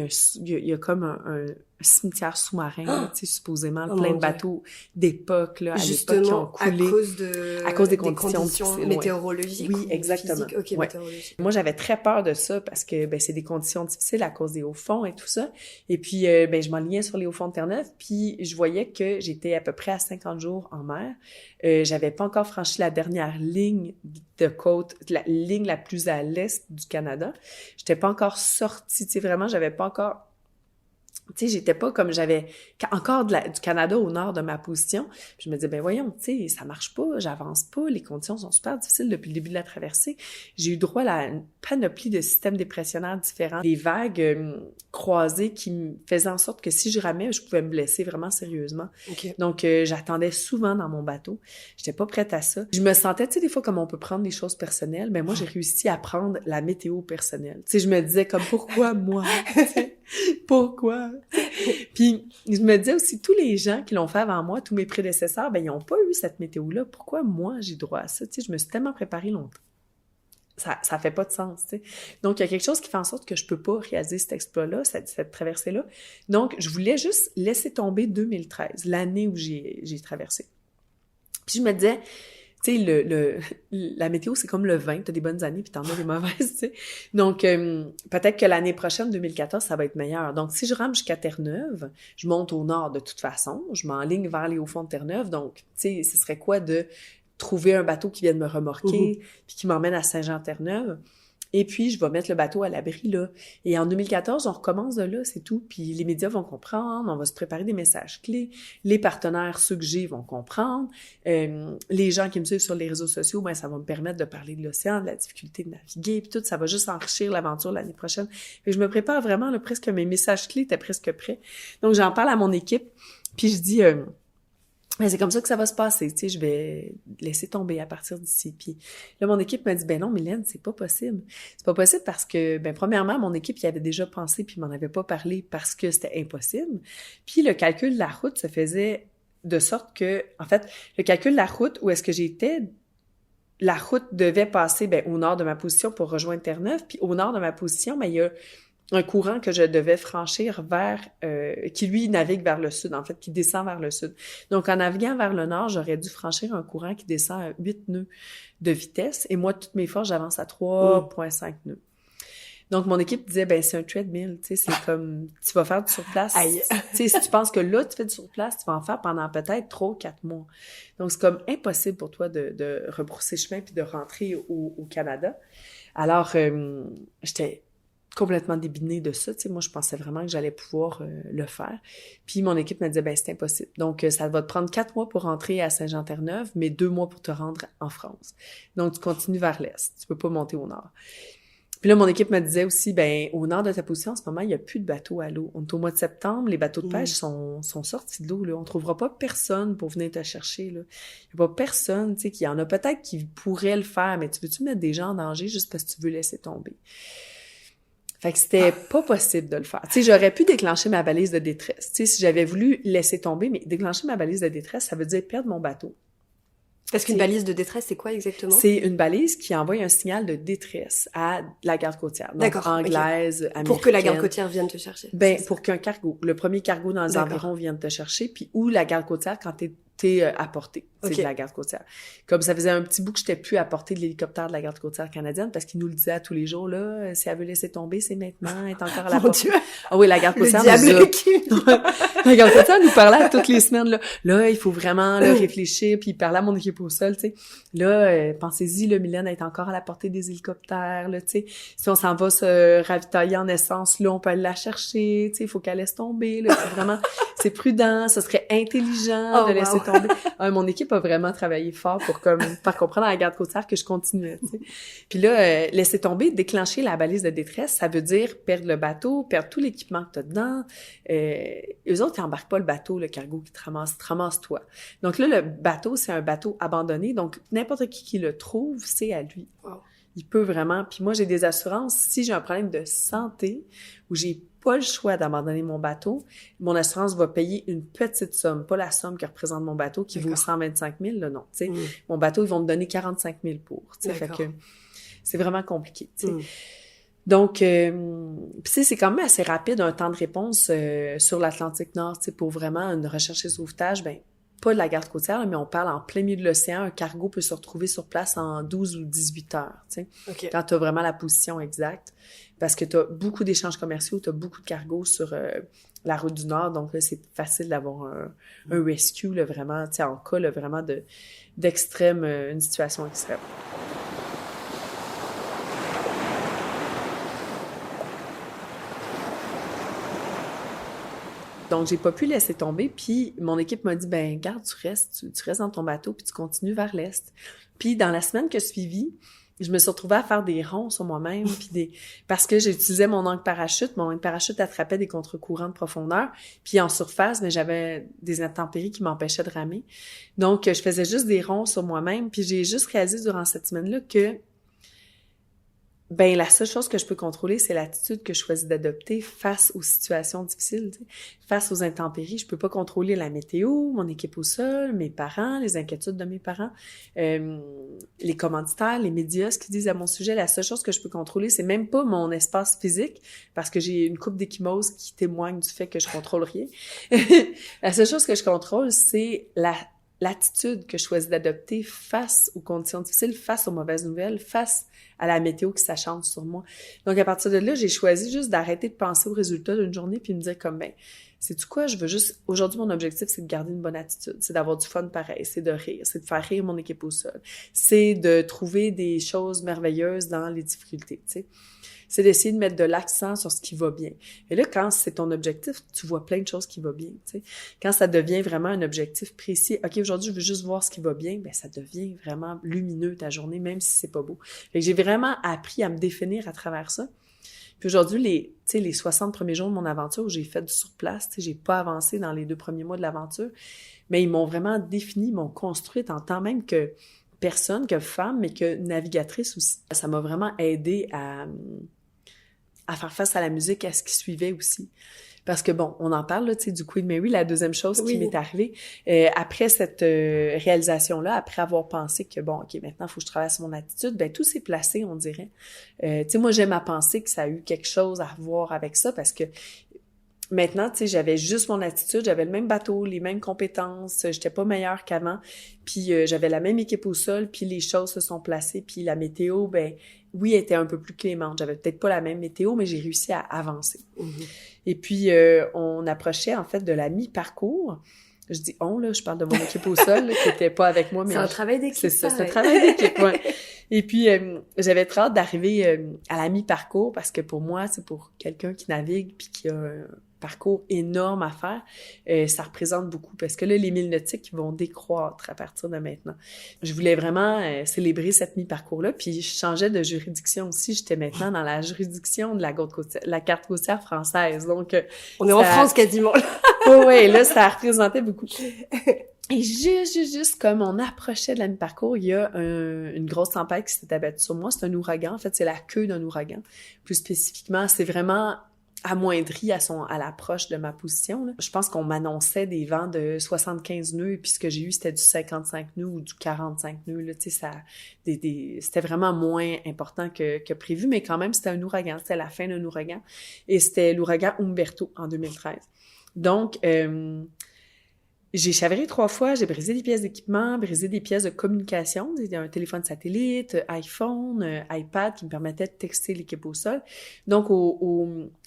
il y a comme un cimetière sous-marin, supposément, plein de bateaux d'époque, là, à l'époque, qui ont coulé. À cause des conditions météorologiques. Oui, exactement. Physiques. Okay, météorologiques. Moi, j'avais très peur de ça parce que, c'est des conditions difficiles à cause des hauts fonds et tout ça. Et puis, je m'enlignais sur les hauts fonds de Terre-Neuve, puis je voyais que j'étais à peu près à 50 jours en mer. J'avais pas encore franchi la dernière ligne de côte, la ligne la plus à l'est du Canada. J'étais pas encore sortie, vraiment, j'avais pas encore... j'étais pas comme j'avais encore du Canada au nord de ma position. Puis je me disais, voyons, ça marche pas, j'avance pas, les conditions sont super difficiles depuis le début de la traversée. J'ai eu droit à une panoplie de systèmes dépressionnaires différents, des vagues croisées qui me faisaient en sorte que si je ramais, je pouvais me blesser vraiment sérieusement. Okay. Donc, j'attendais souvent dans mon bateau. J'étais pas prête à ça. Je me sentais, des fois, comme on peut prendre des choses personnelles, moi, j'ai réussi à prendre la météo personnelle. Je me disais comme, pourquoi moi? Pourquoi? Puis, je me disais aussi, tous les gens qui l'ont fait avant moi, tous mes prédécesseurs, ils n'ont pas eu cette météo-là. Pourquoi moi, j'ai droit à ça? Je me suis tellement préparée longtemps. Ça fait pas de sens, Donc, il y a quelque chose qui fait en sorte que je peux pas réaliser cet exploit-là, cette traversée-là. Donc, je voulais juste laisser tomber 2013, l'année où j'ai traversé. Puis, je me disais... la météo, c'est comme le vin. T'as des bonnes années, puis t'en as des mauvaises, Donc, peut-être que l'année prochaine, 2014, ça va être meilleur. Donc, si je rame jusqu'à Terre-Neuve, je monte au nord de toute façon. Je m'enligne vers les hauts-fonds de Terre-Neuve. Donc, ce serait quoi de trouver un bateau qui vienne me remorquer, puis qui m'emmène à Saint-Jean-Terre-Neuve? Et puis, je vais mettre le bateau à l'abri, là. Et en 2014, on recommence de là, c'est tout. Puis les médias vont comprendre, on va se préparer des messages clés. Les partenaires, ceux que j'ai, vont comprendre. Les gens qui me suivent sur les réseaux sociaux, ça va me permettre de parler de l'océan, de la difficulté de naviguer, puis tout. Ça va juste enrichir l'aventure l'année prochaine. Et je me prépare vraiment, là, presque mes messages clés étaient presque prêts. Donc, j'en parle à mon équipe, puis je dis... c'est comme ça que ça va se passer, je vais laisser tomber à partir d'ici. Puis là, mon équipe m'a dit, non, Mylène, c'est pas possible. C'est pas possible parce que, premièrement, mon équipe y avait déjà pensé puis m'en avait pas parlé parce que c'était impossible. Puis le calcul de la route se faisait de sorte que, en fait, le calcul de la route, où est-ce que j'étais, la route devait passer, au nord de ma position pour rejoindre Terre-Neuve. Puis au nord de ma position, il y a un courant que je devais franchir qui lui navigue vers le sud, en fait, qui descend vers le sud. Donc, en naviguant vers le nord, j'aurais dû franchir un courant qui descend à 8 nœuds de vitesse, et moi, toutes mes forces, j'avance à 3,5 nœuds. Donc, mon équipe disait, c'est un treadmill, c'est comme, tu vas faire du surplace. Si tu penses que là, tu fais du surplace, tu vas en faire pendant peut-être 3 ou 4 mois. Donc, c'est comme impossible pour toi de rebrousser chemin puis de rentrer au Canada. Alors, j'étais complètement débinée de ça, moi, je pensais vraiment que j'allais pouvoir le faire. Puis mon équipe me disait, c'est impossible. Donc, ça va te prendre 4 mois pour rentrer à Saint-Jean-Terre-Neuve, mais 2 mois pour te rendre en France. Donc, tu continues vers l'est. Tu peux pas monter au nord. Puis là, mon équipe me disait aussi, au nord de ta position, en ce moment, il n'y a plus de bateaux à l'eau. On est au mois de septembre, les bateaux de pêche sont sortis de l'eau, là. On trouvera pas personne pour venir te chercher, là. Il n'y a pas personne, qu'il y en a peut-être qui pourrait le faire, mais tu veux-tu mettre des gens en danger juste parce que tu veux laisser tomber? Fait que c'était pas possible de le faire. J'aurais pu déclencher ma balise de détresse. Si j'avais voulu laisser tomber, mais déclencher ma balise de détresse, ça veut dire perdre mon bateau. Parce qu'une balise de détresse, c'est quoi exactement? C'est une balise qui envoie un signal de détresse à la garde côtière. Donc, anglaise, américaine. Pour que la garde côtière vienne te chercher. Pour qu'un cargo, le premier cargo dans les environs vienne te chercher, puis ou la garde côtière quand t'es à portée, de la garde côtière. Comme ça faisait un petit bout que j'étais plus à portée de l'hélicoptère de la garde côtière canadienne, parce qu'ils nous le disaient à tous les jours, là, si elle veut laisser tomber, c'est maintenant, elle est encore à la portée. Ah oui, la garde côtière la garde côtière nous parlait à toutes les semaines, là, il faut vraiment, réfléchir, puis il parlait à mon équipe au sol, Là, pensez-y, Mylène est encore à la portée des hélicoptères, là, si on s'en va se ravitailler en essence, là, on peut aller la chercher, il faut qu'elle laisse tomber, là, vraiment, c'est prudent, ce serait intelligent de laisser tomber. Mon équipe a vraiment travaillé fort pour faire comprendre à la garde côtière que je continuais, Puis là, laisser tomber, déclencher la balise de détresse, ça veut dire perdre le bateau, perdre tout l'équipement que t'as dedans. Eux autres, ils embarquent pas le bateau, le cargo qui te ramasse toi. Donc là, le bateau, c'est un bateau abandonné, donc n'importe qui le trouve, c'est à lui. Wow. il peut vraiment... Puis moi, j'ai des assurances. Si j'ai un problème de santé où j'ai pas le choix d'abandonner mon bateau, mon assurance va payer une petite somme, pas la somme que représente mon bateau qui vaut 125 000, là, non. Tu sais, mon bateau, ils vont me donner 45 000 pour. Tu sais, fait que c'est vraiment compliqué, tu sais. Donc, c'est quand même assez rapide, un temps de réponse sur l'Atlantique Nord, tu sais, pour vraiment une recherche et sauvetage, ben pas de la garde côtière, là, mais on parle en plein milieu de l'océan, un cargo peut se retrouver sur place en 12 ou 18 heures, tu sais, quand tu as vraiment la position exacte, parce que tu as beaucoup d'échanges commerciaux, tu as beaucoup de cargos sur la route du Nord, donc là, c'est facile d'avoir un rescue, là, vraiment, tu sais, en cas, là, vraiment d'extrême, une situation extrême. Donc, j'ai pas pu laisser tomber, puis mon équipe m'a dit, ben garde, tu restes dans ton bateau, puis tu continues vers l'est. Puis dans la semaine qui a suivi, je me suis retrouvée à faire des ronds sur moi-même, puis parce que j'utilisais mon angle parachute. Mon angle parachute attrapait des contre-courants de profondeur, puis en surface, mais j'avais des intempéries qui m'empêchaient de ramer. Donc, je faisais juste des ronds sur moi-même, puis j'ai juste réalisé durant cette semaine-là que ben la seule chose que je peux contrôler, c'est l'attitude que je choisis d'adopter face aux situations difficiles, tu sais. Face aux intempéries. Je peux pas contrôler la météo, mon équipe au sol, mes parents, les inquiétudes de mes parents, les commanditaires, les médias, ce qu'ils disent à mon sujet. La seule chose que je peux contrôler, c'est même pas mon espace physique, parce que j'ai une couple d'échymoses qui témoignent du fait que je contrôle rien. La seule chose que je contrôle, c'est l'attitude que je choisis d'adopter face aux conditions difficiles, face aux mauvaises nouvelles, face à la météo qui s'achante sur moi. Donc, à partir de là, j'ai choisi juste d'arrêter de penser aux résultats d'une journée puis me dire comme, ben, sais-tu quoi, je veux juste... Aujourd'hui, mon objectif, c'est de garder une bonne attitude, c'est d'avoir du fun pareil, c'est de rire, c'est de faire rire mon équipe au sol, c'est de trouver des choses merveilleuses dans les difficultés, tu sais. C'est d'essayer de mettre de l'accent sur ce qui va bien. Et là, quand c'est ton objectif, tu vois plein de choses qui vont bien, tu sais. Quand ça devient vraiment un objectif précis, OK, aujourd'hui, je veux juste voir ce qui va bien, ben ça devient vraiment lumineux ta journée, même si c'est pas beau. Fait que j'ai vraiment appris à me définir à travers ça. Puis aujourd'hui, les 60 premiers jours de mon aventure où j'ai fait du surplace, tu sais, j'ai pas avancé dans les 2 premiers mois de l'aventure, mais ils m'ont vraiment définie, ils m'ont construite en tant même que personne, que femme, mais que navigatrice aussi. Ça m'a vraiment aidée à faire face à la musique, à ce qui suivait aussi. Parce que bon, on en parle, là, tu sais, du Queen Mary, la deuxième chose qui m'est arrivée. Après cette réalisation-là, après avoir pensé que bon, OK, maintenant, il faut que je travaille sur mon attitude, ben tout s'est placé, on dirait. Tu sais, moi, j'aime à penser que ça a eu quelque chose à voir avec ça, parce que maintenant, tu sais, j'avais juste mon attitude, j'avais le même bateau, les mêmes compétences, j'étais pas meilleure qu'avant, puis j'avais la même équipe au sol, puis les choses se sont placées, puis la météo, ben oui, elle était un peu plus clémente. J'avais peut-être pas la même météo, mais j'ai réussi à avancer. Et puis, on approchait, en fait, de la mi-parcours. Je dis « on », là, je parle de mon équipe au sol, là, qui était pas avec moi. Mais c'est un travail d'équipe. C'est ça, c'est un travail d'équipe, ouais. Et puis, j'avais très hâte d'arriver à la mi-parcours, parce que pour moi, c'est pour quelqu'un qui navigue puis qui a un parcours énorme à faire, ça représente beaucoup, parce que là, les milles nautiques vont décroître à partir de maintenant. Je voulais vraiment célébrer cette mi-parcours-là, puis je changeais de juridiction aussi. J'étais maintenant dans la juridiction de la carte côtière française. Donc, on est en France quasiment. Oui, là, ça représentait beaucoup. Et juste comme on approchait de la mi-parcours, il y a une grosse tempête qui s'est abattue sur moi. C'est un ouragan. En fait, c'est la queue d'un ouragan. Plus spécifiquement, c'est vraiment amoindri à l'approche de ma position, là. Je pense qu'on m'annonçait des vents de 75 nœuds, puis ce que j'ai eu, c'était du 55 nœuds ou du 45 nœuds, là. Tu sais, ça, c'était vraiment moins important que prévu, mais quand même, c'était un ouragan. C'était la fin d'un ouragan. Et c'était l'ouragan Umberto en 2013. Donc, j'ai chaviré 3 fois, j'ai brisé des pièces d'équipement, brisé des pièces de communication, un téléphone satellite, iPhone, iPad qui me permettait de texter l'équipe au sol. Donc,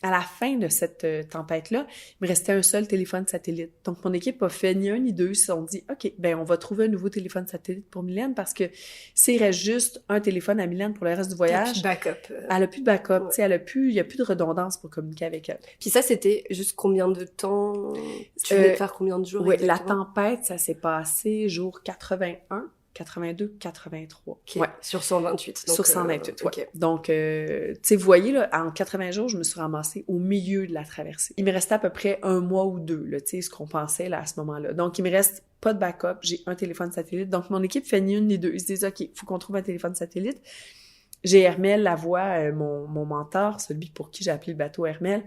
à la fin de cette tempête-là, il me restait un seul téléphone satellite. Donc, mon équipe a fait ni un ni deux. Ils se sont dit, OK, ben on va trouver un nouveau téléphone satellite pour Mylène, parce que s'il reste juste un téléphone à Mylène pour le reste du voyage, elle a plus de backup, tu sais, il y a plus de redondance pour communiquer avec elle. Puis ça, c'était juste combien de temps? Tu venais de faire combien de jours? Oui, la tempête, ça s'est passé jour 81, 82, 83. Okay. Ouais. Sur 128. Donc, sur 128, ouais. Okay. Donc, tu sais, vous voyez, là, en 80 jours, je me suis ramassée au milieu de la traversée. Il me restait à peu près 1 mois ou 2, là, tu sais, ce qu'on pensait, là, à ce moment-là. Donc, il me reste pas de backup, j'ai un téléphone satellite. Donc, mon équipe fait ni une ni deux. Ils se disent, OK, faut qu'on trouve un téléphone satellite. j'ai Hermel Lavoie, mon mentor, celui pour qui j'ai appelé le bateau Hermel,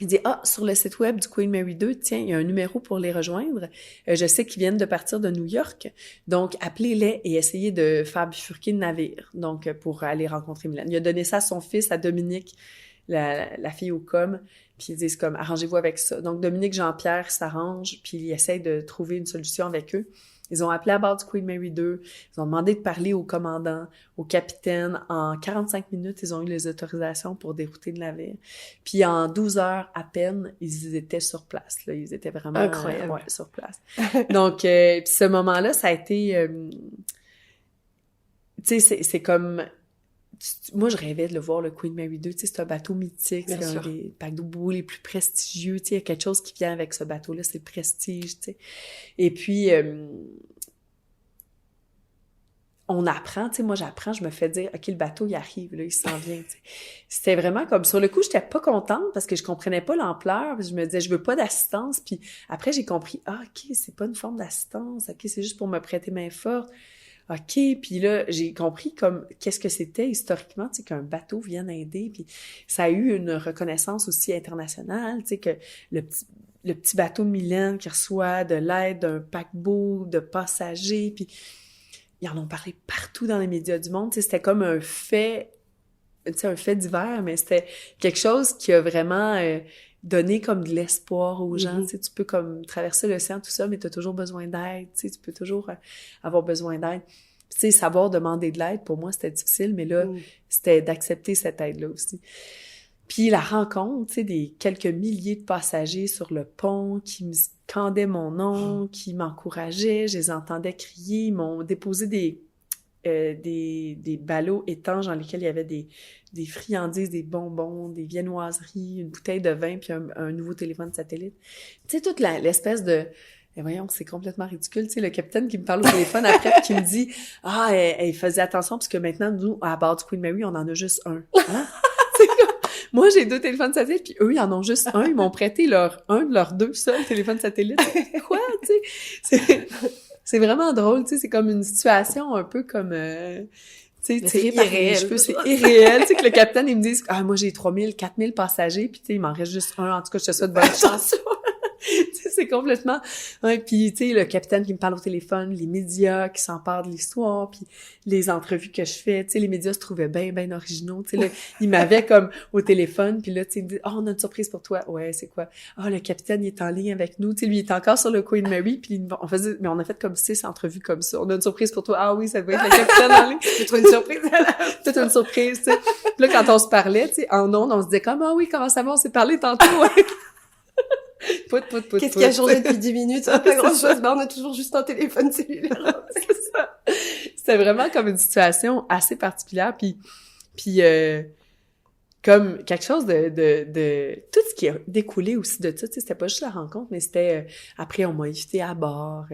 il dit « Ah, sur le site web du Queen Mary 2, tiens, il y a un numéro pour les rejoindre. Je sais qu'ils viennent de partir de New York, donc appelez-les et essayez de faire bifurquer le navire, donc pour aller rencontrer Mylène. » Il a donné ça à son fils, à Dominique, la fille au com, puis ils disent comme « Arrangez-vous avec ça. » Donc Dominique Jean-Pierre s'arrange, puis il essaie de trouver une solution avec eux. Ils ont appelé à bord du Queen Mary 2, ils ont demandé de parler au commandant, au capitaine. En 45 minutes, ils ont eu les autorisations pour dérouter le navire. Puis en 12 heures à peine, ils étaient sur place. Là. Ils étaient vraiment incroyable. Sur place. Donc, puis ce moment-là, ça a été... tu sais, c'est comme... Moi, je rêvais de le voir, le Queen Mary 2. Tu sais, c'est un bateau mythique. C'est un des paquebots les plus prestigieux. Tu sais, il y a quelque chose qui vient avec ce bateau-là, c'est le prestige, tu sais. Et puis, on apprend, tu sais, moi, j'apprends, je me fais dire, OK, le bateau, il arrive, là, il s'en vient, tu sais. C'était vraiment comme, sur le coup, j'étais pas contente parce que je comprenais pas l'ampleur. Je me disais, je veux pas d'assistance. Puis après, j'ai compris, OK, c'est pas une forme d'assistance. OK, c'est juste pour me prêter main forte. OK, puis là, j'ai compris comme qu'est-ce que c'était historiquement, tu sais, qu'un bateau vienne aider, puis ça a eu une reconnaissance aussi internationale, tu sais, que le petit bateau de Mylène qui reçoit de l'aide d'un paquebot de passagers, puis ils en ont parlé partout dans les médias du monde, tu sais, c'était comme un fait, tu sais, un fait divers, mais c'était quelque chose qui a vraiment donné comme de l'espoir aux gens, tu sais, tu peux comme traverser l'océan, tout ça, mais tu as toujours besoin d'aide, tu sais, tu peux toujours avoir besoin d'aide. Tu sais, savoir demander de l'aide, pour moi, c'était difficile, mais là, c'était d'accepter cette aide-là aussi. Puis la rencontre, tu sais, des quelques milliers de passagers sur le pont qui me scandaient mon nom, qui m'encourageaient, je les entendais crier, ils m'ont déposé des ballots étanches dans lesquels il y avait des friandises, des bonbons, des viennoiseries, une bouteille de vin, puis un nouveau téléphone satellite. Tu sais, toute l'espèce de... Et voyons, c'est complètement ridicule. Tu sais, le capitaine qui me parle au téléphone après, puis qui me dit « Ah, elle faisait attention, parce que maintenant, nous, à bord du Queen Mary, on en a juste un. Hein? » Moi, j'ai 2 téléphones satellites, puis eux, ils en ont juste un. Ils m'ont prêté un de leurs 2 seuls téléphones satellites. Quoi, tu sais? C'est vraiment drôle, tu sais, c'est comme une situation un peu comme, tu sais, tirée par les cheveux, c'est irréel, tu sais, que le capitaine, il me dit, ah, moi, j'ai 3000, 4000 passagers, puis tu sais, il m'en reste juste un, en tout cas, je te souhaite bonne chance. Tu sais, c'est complètement, ouais, puis tu sais, le capitaine qui me parle au téléphone, les médias qui s'emparent de l'histoire, puis les entrevues que je fais, tu sais, les médias se trouvaient bien originaux, tu sais, là, il m'avait comme au téléphone, puis là, tu sais, il me dit, oh, on a une surprise pour toi. Ouais, c'est quoi? Ah, le capitaine, il est en ligne avec nous, tu sais, lui, il est encore sur le Queen Mary, puis on a fait comme 6 entrevues comme ça. On a une surprise pour toi. Ah oui, ça doit être le capitaine en ligne. C'est toi une surprise. Toute une surprise, tu sais. Puis là, quand on se parlait, tu sais, en ondes, on se disait comme, ah oui, comment ça va? On s'est parlé tantôt, ouais. Qu'est-ce qui a changé depuis 10 minutes? Pas grand-chose. Ben, on a toujours juste un téléphone cellulaire. C'est ça. C'était vraiment comme une situation assez particulière, puis comme quelque chose de tout ce qui a découlé aussi de ça, tu sais, c'était pas juste la rencontre, mais c'était après on m'a invité à bord.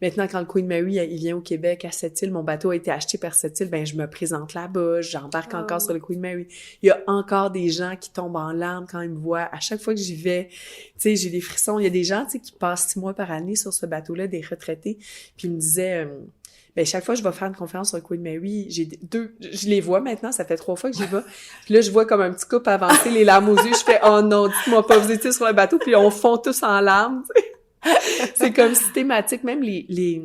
Maintenant, quand le Queen Mary il vient au Québec à Sept-Îles, mon bateau a été acheté par Sept-Îles, ben je me présente là-bas, j'embarque encore sur le Queen Mary. Il y a encore des gens qui tombent en larmes quand ils me voient. À chaque fois que j'y vais, tu sais, j'ai des frissons. Il y a des gens, tu sais, qui passent 6 mois par année sur ce bateau-là, des retraités, puis ils me disaient ben, chaque fois que je vais faire une conférence sur Queen Mary, je les vois maintenant, ça fait 3 fois que j'y vais. Puis là, je vois comme un petit couple avancer, les larmes aux yeux, je fais « Oh non, dites-moi pas, vous étiez sur le bateau », puis on fond tous en larmes, tu sais. C'est comme systématique, même les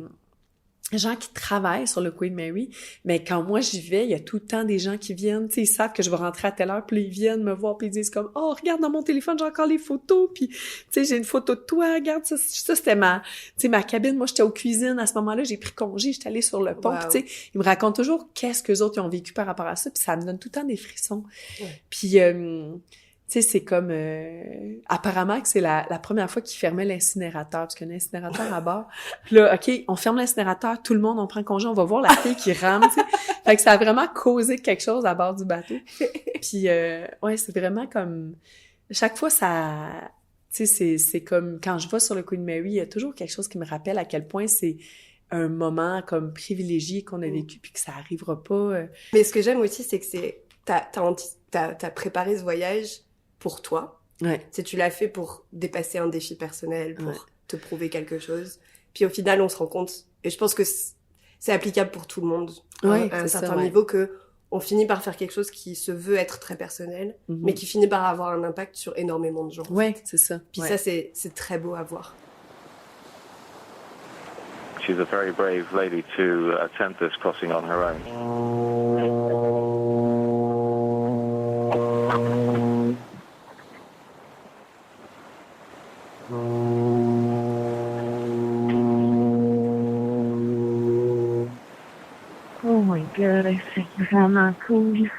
gens qui travaillent sur le Queen Mary, mais quand moi j'y vais, il y a tout le temps des gens qui viennent, tu sais, ils savent que je vais rentrer à telle heure, puis ils viennent me voir, puis ils disent comme « Oh, regarde dans mon téléphone, j'ai encore les photos, puis tu sais, j'ai une photo de toi, regarde, ça c'était ma cabine, moi j'étais aux cuisines, à ce moment-là, j'ai pris congé, j'étais allée sur le pont, Wow. puis tu sais, ils me racontent toujours qu'est-ce qu'eux autres ils ont vécu par rapport à ça, puis ça me donne tout le temps des frissons. Ouais. Puis tu sais, c'est comme... apparemment que c'est la première fois qu'ils fermaient l'incinérateur, parce qu'il y a un incinérateur à bord. Puis là, OK, on ferme l'incinérateur, tout le monde, on prend congé, on va voir la fille qui rame, tu sais. Fait que ça a vraiment causé quelque chose à bord du bateau. Puis, ouais, c'est vraiment comme... Chaque fois, ça... Tu sais, c'est comme... Quand je vais sur le Queen Mary, il y a toujours quelque chose qui me rappelle à quel point c'est un moment comme privilégié qu'on a vécu, puis que ça arrivera pas... Mais ce que j'aime aussi, c'est que t'as préparé ce voyage pour toi. Ouais. Tu l'as fait pour dépasser un défi personnel, pour Ouais. te prouver quelque chose. Puis au final, on se rend compte, et je pense que c'est applicable pour tout le monde. à un certain niveau que on finit par faire quelque chose qui se veut être très personnel, mais qui finit par avoir un impact sur énormément de gens. Ouais, c'est ça. Puis ça, c'est très beau à voir. She's a very brave lady to attempt this crossing on her own. Oh my god, c'est vraiment cool.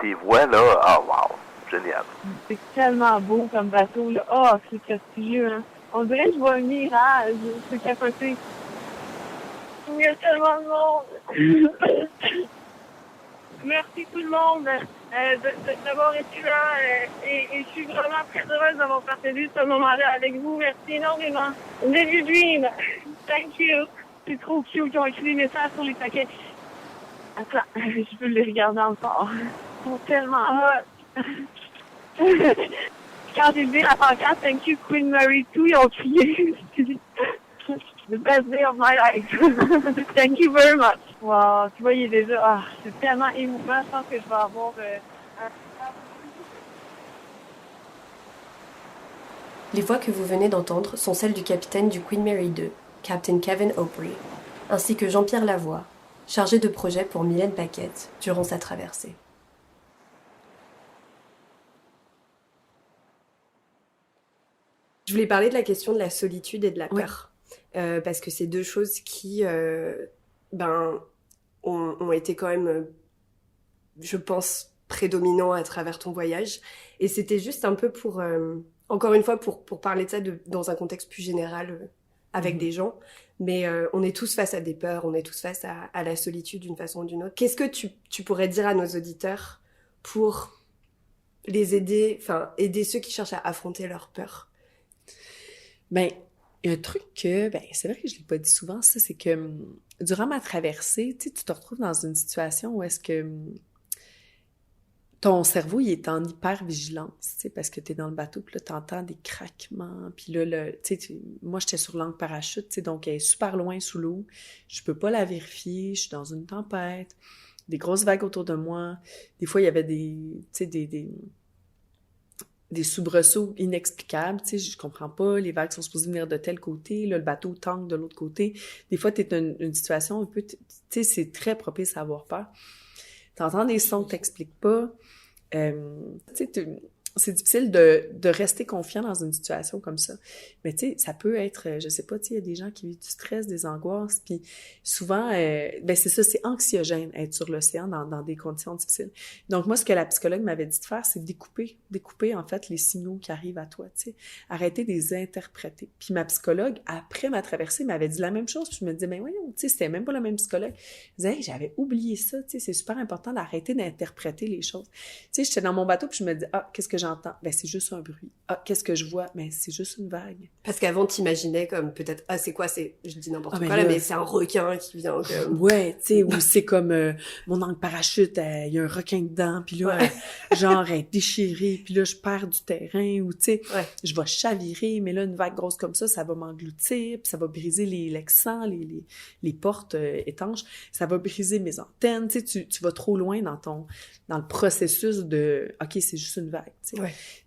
Tes voix là, ah wow, génial. C'est tellement beau comme bateau, là. Oh, c'est prestigieux, hein. On dirait que je vois un mirage, c'est capoté. Il y a tellement de monde. Merci tout le monde d'avoir été là et je suis vraiment très heureuse d'avoir partagé ce moment-là avec vous. Merci énormément. Live your dream. Thank you. C'est trop cute qu'ils ont écrit des messages sur les paquets. Attends, je peux les regarder encore. Ils sont tellement hot. Quand j'ai vu la pancarte, thank you Queen Mary 2, ils ont crié. The best day of my life. Thank you very much. Wow, tu vois, il est déjà... c'est tellement émouvant. Je pense que je vais avoir Les voix que vous venez d'entendre sont celles du capitaine du Queen Mary 2, Captain Kevin Opry, ainsi que Jean-Pierre Lavoie, chargé de projet pour Mylène Paquette durant sa traversée. Je voulais parler de la question de la solitude et de la peur. Parce que c'est deux choses qui ont été quand même, je pense, prédominants à travers ton voyage. Et c'était juste un peu pour, encore une fois, pour parler de ça dans un contexte plus général avec des gens. Mais on est tous face à des peurs, on est tous face à la solitude d'une façon ou d'une autre. Qu'est-ce que tu pourrais dire à nos auditeurs pour les aider, aider ceux qui cherchent à affronter leurs peurs? Ben, il y a un truc que, c'est vrai que je l'ai pas dit souvent, ça, c'est que durant ma traversée, tu te retrouves dans une situation où est-ce que ton cerveau, il est en hyper-vigilance, parce que tu es dans le bateau, puis là, tu entends des craquements, puis là, moi, j'étais sur l'angle parachute, donc elle est super loin sous l'eau, je peux pas la vérifier, je suis dans une tempête, des grosses vagues autour de moi, des fois, il y avait des soubresauts inexplicables, je comprends pas, les vagues sont supposées venir de tel côté, là, le bateau tangue de l'autre côté. Des fois, t'es dans une situation un peu, c'est très propice à avoir peur. T'entends des sons que t'expliques pas. C'est difficile de rester confiant dans une situation comme ça. Mais ça peut être, je sais pas, il y a des gens qui vivent du stress, des angoisses, puis souvent, c'est ça, c'est anxiogène être sur l'océan dans des conditions difficiles. Donc moi, ce que la psychologue m'avait dit de faire, c'est découper en fait les signaux qui arrivent à toi, arrêter de les interpréter. Puis ma psychologue, après ma traversée, m'avait dit la même chose, puis je me disais, voyons, c'était même pas la même psychologue. Je disais, j'avais oublié ça, c'est super important d'arrêter d'interpréter les choses. J'étais dans mon bateau, puis je me dis, qu'est-ce que j'entends? C'est juste un bruit. Qu'est-ce que je vois? C'est juste une vague. Parce qu'avant, t'imaginais comme peut-être, c'est quoi? Je dis n'importe quoi là, mais c'est un requin qui vient comme... Ouais, ou c'est comme mon angle parachute, il y a un requin dedans, puis là, genre, elle est déchirée, puis là, je perds du terrain, ou je vais chavirer, mais là, une vague grosse comme ça va m'engloutir, puis ça va briser les lexans, les portes étanches, ça va briser mes antennes, tu vas trop loin dans le processus de « OK, c'est juste une vague »,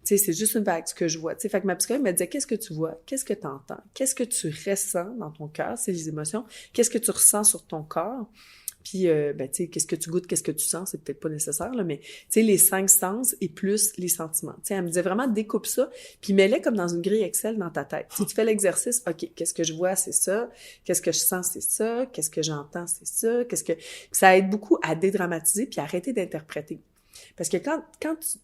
c'est juste une vague, ce que je vois. Fait que ma psychologue me disait, qu'est-ce que tu vois? Qu'est-ce que tu entends? Qu'est-ce que tu ressens dans ton cœur? C'est les émotions. Qu'est-ce que tu ressens sur ton corps? Puis, qu'est-ce que tu goûtes? Qu'est-ce que tu sens? C'est peut-être pas nécessaire, là, mais, les 5 sens et plus les sentiments. Elle me disait vraiment, découpe ça, puis mets-les comme dans une grille Excel dans ta tête. Si tu fais l'exercice, OK, qu'est-ce que je vois? C'est ça. Qu'est-ce que je sens? C'est ça. Qu'est-ce que j'entends? C'est ça. Ça aide beaucoup à dédramatiser puis à arrêter d'interpréter. Parce que quand tu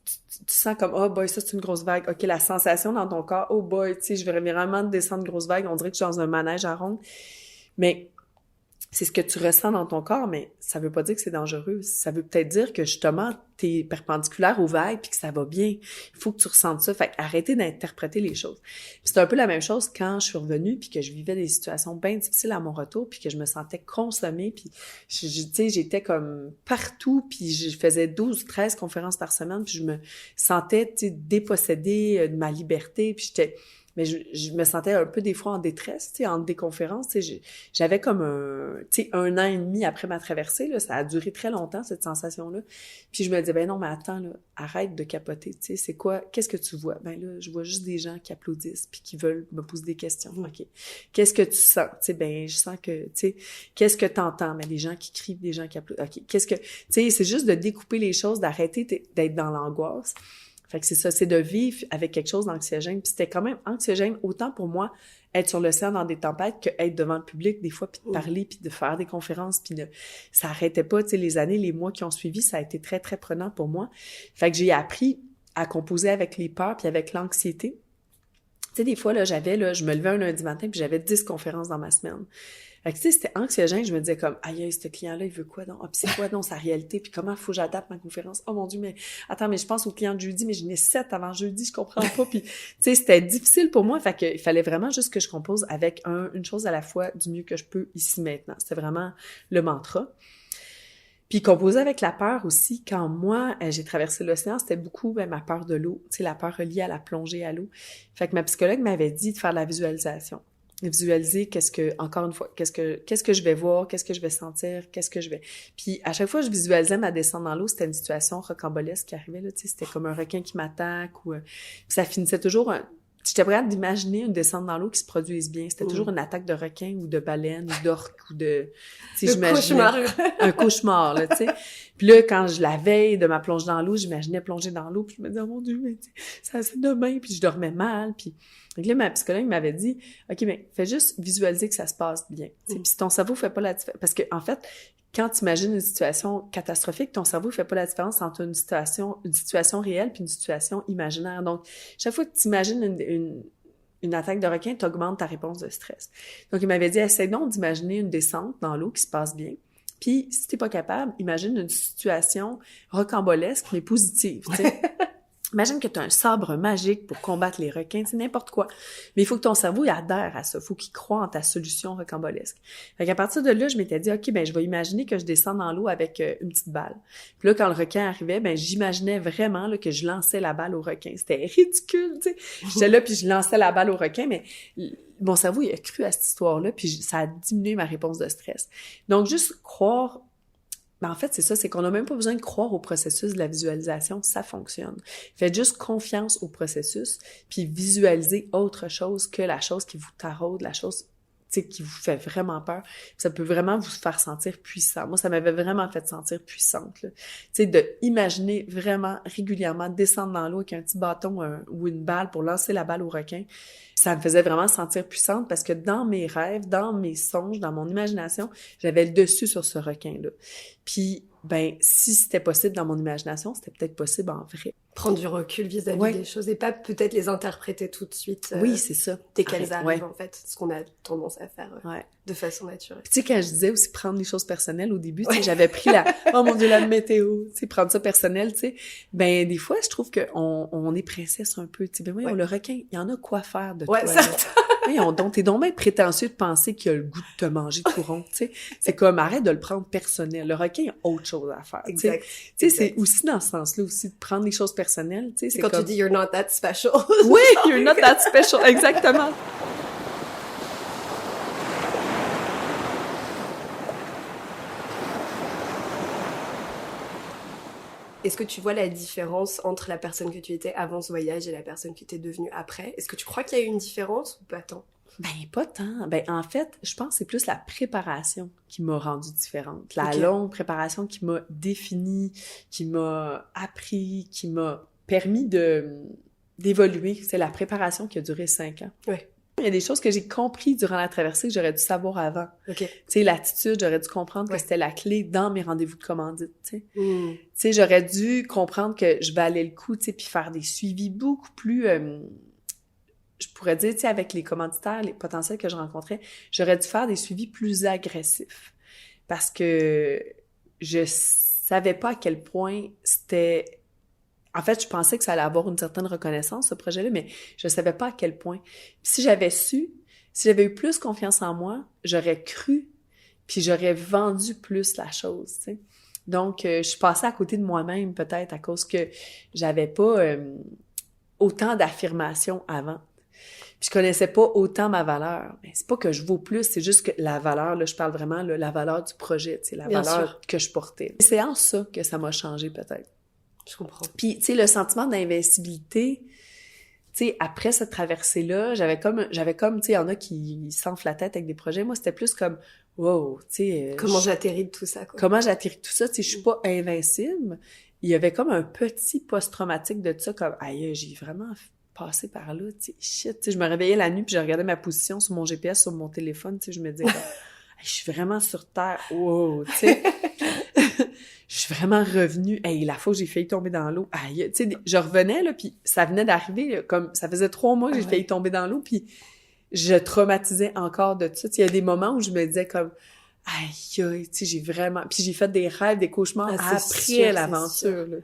sens comme « Oh boy, ça c'est une grosse vague », OK, la sensation dans ton corps « Oh boy, je vais vraiment descendre une grosse vague », on dirait que je suis dans un manège à ronde. Mais c'est ce que tu ressens dans ton corps, mais ça veut pas dire que c'est dangereux. Ça veut peut-être dire que justement, t'es perpendiculaire aux vagues puis que ça va bien. Il faut que tu ressentes ça. Fait arrêtez d'interpréter les choses. Puis c'est un peu la même chose quand je suis revenue puis que je vivais des situations bien difficiles à mon retour puis que je me sentais consommée puis j'étais comme partout puis je faisais 12-13 conférences par semaine puis je me sentais dépossédée de ma liberté puis j'étais mais je me sentais un peu des fois en détresse, tu sais, entre des conférences, tu sais, j'avais comme tu sais, 1 an et demi après ma traversée, là, ça a duré très longtemps, cette sensation-là. Puis je me disais, ben non, mais attends, là, arrête de capoter, tu sais, c'est quoi, qu'est-ce que tu vois? Ben là, je vois juste des gens qui applaudissent puis qui veulent me poser des questions. OK. Qu'est-ce que tu sens? Tu sais, ben, je sens que, tu sais, qu'est-ce que t'entends? Ben, des gens qui crient, des gens qui applaudissent. OK. Qu'est-ce que, tu sais, c'est juste de découper les choses, d'arrêter d'être dans l'angoisse. Fait que c'est ça, c'est de vivre avec quelque chose d'anxiogène. Puis c'était quand même anxiogène, autant pour moi, être sur l'océan dans des tempêtes, que être devant le public, des fois, puis de parler, puis de faire des conférences, puis ça arrêtait pas, tu sais, les années, les mois qui ont suivi, ça a été très, très prenant pour moi. Fait que j'ai appris à composer avec les peurs, puis avec l'anxiété. Tu sais, des fois, là, je me levais un lundi matin, puis j'avais 10 conférences dans ma semaine. Fait que, tu sais, c'était anxiogène, je me disais comme, aïe, ce client-là, il veut quoi, donc? Ah, puis c'est quoi, donc, sa réalité? Puis comment faut que j'adapte ma conférence? Oh mon Dieu, mais attends, mais je pense au client de jeudi, mais j'en ai 7 avant jeudi, je comprends pas. Puis, tu sais, c'était difficile pour moi. Fait que, il fallait vraiment juste que je compose avec une chose à la fois du mieux que je peux ici maintenant. C'était vraiment le mantra. Puis composer avec la peur aussi, quand moi, j'ai traversé l'océan, c'était beaucoup ma peur de l'eau, tu sais, la peur reliée à la plongée à l'eau. Fait que ma psychologue m'avait dit de faire de la visualisation. Visualiser encore une fois, qu'est-ce que je vais voir, qu'est-ce que je vais sentir, qu'est-ce que je vais... Puis à chaque fois que je visualisais ma descente dans l'eau, c'était une situation rocambolesque qui arrivait, là, tu sais, c'était comme un requin qui m'attaque ou... Puis ça finissait toujours... J'étais prête d'imaginer une descente dans l'eau qui se produise bien. C'était toujours une attaque de requin ou de baleine ou d'orque ou de... Tu sais, j'imaginais un cauchemar, là, tu sais. Puis là, quand la veille de ma plonge dans l'eau, j'imaginais plonger dans l'eau, puis je me disais, oh mon Dieu, mais ça c'est demain, puis je dormais mal, puis... Donc là, ma psychologue m'avait dit, OK, mais fais juste visualiser que ça se passe bien. Puis si ton cerveau fait pas la différence... Parce que en fait, quand tu imagines une situation catastrophique, ton cerveau fait pas la différence entre une situation réelle puis une situation imaginaire. Donc, chaque fois que tu imagines une attaque de requin, tu augmentes ta réponse de stress. Donc, il m'avait dit, essaie donc d'imaginer une descente dans l'eau qui se passe bien. Puis, si t'es pas capable, imagine une situation rocambolesque, mais positive, tu sais. Imagine que tu as un sabre magique pour combattre les requins, c'est n'importe quoi. Mais il faut que ton cerveau il adhère à ça, il faut qu'il croie en ta solution rocambolesque. Fait qu'à partir de là, je m'étais dit, OK, je vais imaginer que je descends dans l'eau avec une petite balle. Puis là, quand le requin arrivait, j'imaginais vraiment là, que je lançais la balle au requin. C'était ridicule, tu sais. J'étais là, puis je lançais la balle au requin, mais mon cerveau, il a cru à cette histoire-là, puis ça a diminué ma réponse de stress. Donc, juste croire... en fait, c'est ça, c'est qu'on n'a même pas besoin de croire au processus de la visualisation, ça fonctionne. Faites juste confiance au processus, puis visualisez autre chose que la chose qui vous taraude, la chose qui vous fait vraiment peur. Ça peut vraiment vous faire sentir puissant. Moi, ça m'avait vraiment fait sentir puissante. Tu sais, de imaginer vraiment régulièrement descendre dans l'eau avec un petit bâton ou une balle pour lancer la balle au requin. Ça me faisait vraiment sentir puissante parce que dans mes rêves, dans mes songes, dans mon imagination, j'avais le dessus sur ce requin-là. Puis, si c'était possible dans mon imagination, c'était peut-être possible en vrai. Prendre du recul vis-à-vis des choses et pas peut-être les interpréter tout de suite. Oui, c'est ça. Dès qu'elles arrivent, en fait. Ce qu'on a tendance à faire de façon naturelle. Tu sais, quand je disais aussi prendre les choses personnelles au début, tu sais, j'avais pris oh mon Dieu, la météo, tu sais, prendre ça personnel, tu sais. Des fois, je trouve qu'on est princesse un peu, tu sais. Le requin, il y en a quoi faire de toi. T'es donc bien prétentieux de penser qu'il a le goût de te manger tout rond, tu sais. C'est comme, arrête de le prendre personnel. Le requin, il a autre chose à faire, tu sais. Tu sais, c'est aussi dans ce sens-là aussi, de prendre les choses personnelles, tu sais. C'est quand tu dis « you're not that special ». Oui, « you're not that special », exactement. Est-ce que tu vois la différence entre la personne que tu étais avant ce voyage et la personne que tu es devenue après? Est-ce que tu crois qu'il y a eu une différence ou pas tant? Pas tant. En fait, je pense que c'est plus la préparation qui m'a rendue différente. La longue préparation qui m'a définie, qui m'a appris, qui m'a permis d'évoluer. C'est la préparation qui a duré 5 ans. Oui. Il y a des choses que j'ai compris durant la traversée que j'aurais dû savoir avant. Tu sais, l'attitude, j'aurais dû comprendre que c'était la clé dans mes rendez-vous de commandite, tu sais. Tu sais, j'aurais dû comprendre que je valais le coup, tu sais, puis faire des suivis beaucoup plus... je pourrais dire, tu sais, avec les commanditaires, les potentiels que je rencontrais, j'aurais dû faire des suivis plus agressifs. Parce que je savais pas à quel point c'était... En fait, je pensais que ça allait avoir une certaine reconnaissance, ce projet-là, mais je savais pas à quel point. Puis si j'avais eu plus confiance en moi, j'aurais cru, puis j'aurais vendu plus la chose, tu sais. Donc, je suis passée à côté de moi-même, peut-être, à cause que j'avais pas autant d'affirmations avant. Puis je connaissais pas autant ma valeur. Mais c'est pas que je vaux plus, c'est juste que la valeur, là, je parle vraiment, là, la valeur du projet, tu sais, la Bien valeur sûr. que je portais. C'est en ça que ça m'a changé, peut-être. Je comprends. Puis, tu sais, le sentiment d'invincibilité, tu sais, après cette traversée-là, j'avais comme, tu sais, il y en a qui s'enflent la tête avec des projets. Moi, c'était plus comme, wow, tu sais... Comment j'atterris de tout ça, quoi. Comment j'atterris de tout ça? Tu sais, je suis pas invincible. Il y avait comme un petit post-traumatique de ça, comme, aïe, j'ai vraiment passé par là, tu sais, shit. Tu sais, je me réveillais la nuit, puis je regardais ma position sur mon GPS, sur mon téléphone, tu sais, je me disais, comme, hey, je suis vraiment sur Terre, wow, tu sais. Je suis vraiment revenue. Hey, la fois où j'ai failli tomber dans l'eau, aïe, tu sais, je revenais, là, puis ça venait d'arriver, là, comme, ça faisait 3 mois que j'ai failli tomber dans l'eau, puis je traumatisais encore de ça. Tu sais, il y a des moments où je me disais comme, aïe, aïe, tu sais, j'ai vraiment... Puis j'ai fait des rêves, des cauchemars après l'aventure, là.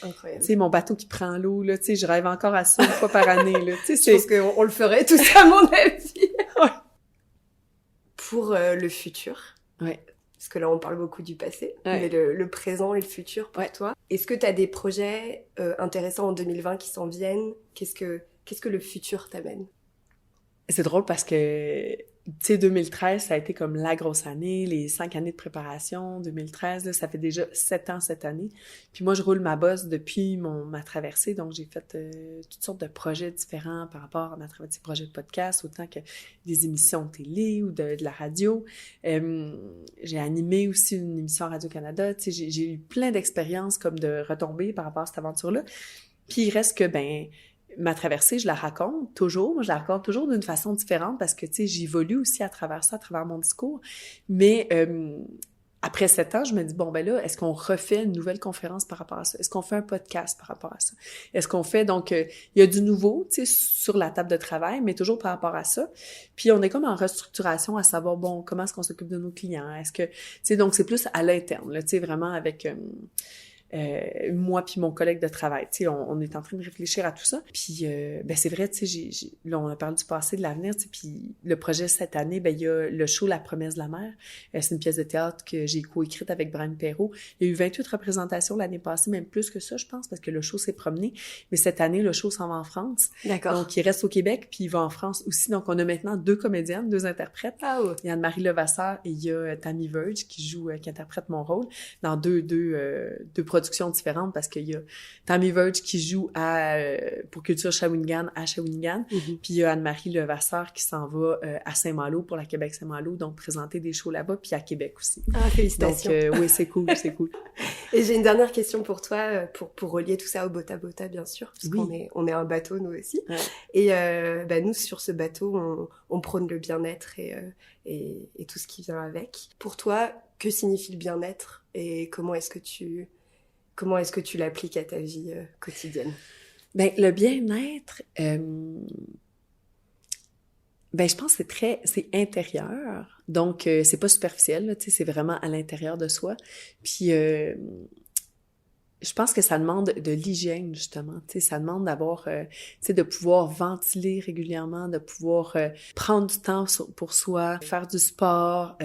Incroyable. Tu sais, mon bateau qui prend l'eau, là, tu sais, je rêve encore à ça une fois par année, là. Tu sais, Je pense qu'on le ferait tous, à mon avis. Ouais. Pour le futur. Ouais. Parce que là, on parle beaucoup du passé, Ouais. mais le présent et le futur pour toi. Est-ce que tu as des projets intéressants en 2020 qui s'en viennent? Qu'est-ce que le futur t'amène? C'est drôle parce que, tu sais, 2013, ça a été comme la grosse année, les 5 années de préparation. 2013, là, ça fait déjà 7 ans cette année. Puis moi, je roule ma bosse depuis ma traversée, donc j'ai fait toutes sortes de projets différents par rapport à ma traversée, projets de podcast, autant que des émissions de télé ou de la radio. J'ai animé aussi une émission à Radio-Canada. Tu sais, j'ai eu plein d'expériences comme de retomber par rapport à cette aventure-là. Puis il reste que, ma traversée, je la raconte toujours d'une façon différente parce que, tu sais, j'évolue aussi à travers ça, à travers mon discours. Mais après 7 ans, je me dis, bon, là, est-ce qu'on refait une nouvelle conférence par rapport à ça? Est-ce qu'on fait un podcast par rapport à ça? Est-ce qu'on fait, donc, il y a du nouveau, tu sais, sur la table de travail, mais toujours par rapport à ça. Puis on est comme en restructuration à savoir, bon, comment est-ce qu'on s'occupe de nos clients? Est-ce que, tu sais, donc c'est plus à l'interne, là, tu sais, vraiment avec... moi puis mon collègue de travail, tu sais, on est en train de réfléchir à tout ça. Puis, c'est vrai, tu sais, là, on a parlé du passé, de l'avenir, tu sais, puis le projet cette année, il y a le show La Promesse de la mer. C'est une pièce de théâtre que j'ai coécrite avec Brian Perrault. Il y a eu 28 représentations l'année passée, même plus que ça, je pense, parce que le show s'est promené. Mais cette année, le show s'en va en France. D'accord. Donc, il reste au Québec, puis il va en France aussi. Donc, on a maintenant 2 comédiennes, 2 interprètes. Ah ouais. Il y a Anne-Marie Levasseur et il y a Tammy Verge qui interprète mon rôle dans deux productions différentes parce qu'il y a Tammy Verge qui joue pour Culture Shawinigan à Shawinigan, puis il y a Anne-Marie Levasseur qui s'en va à Saint-Malo pour la Québec Saint-Malo, donc présenter des shows là-bas, puis à Québec aussi. Ah, félicitations. Donc, oui, c'est cool, c'est cool. Et j'ai une dernière question pour toi, pour relier tout ça au Bota Bota, bien sûr, parce qu'on est un bateau, nous aussi. Ouais. Et nous, sur ce bateau, on prône le bien-être et tout ce qui vient avec. Pour toi, que signifie le bien-être et comment est-ce que tu l'appliques à ta vie quotidienne? Le bien-être, je pense que c'est intérieur. Donc, c'est pas superficiel, là, tu sais, c'est vraiment à l'intérieur de soi. Puis, je pense que ça demande de l'hygiène, justement. Tu sais, ça demande d'avoir, tu sais, de pouvoir ventiler régulièrement, de pouvoir prendre du temps pour soi, faire du sport,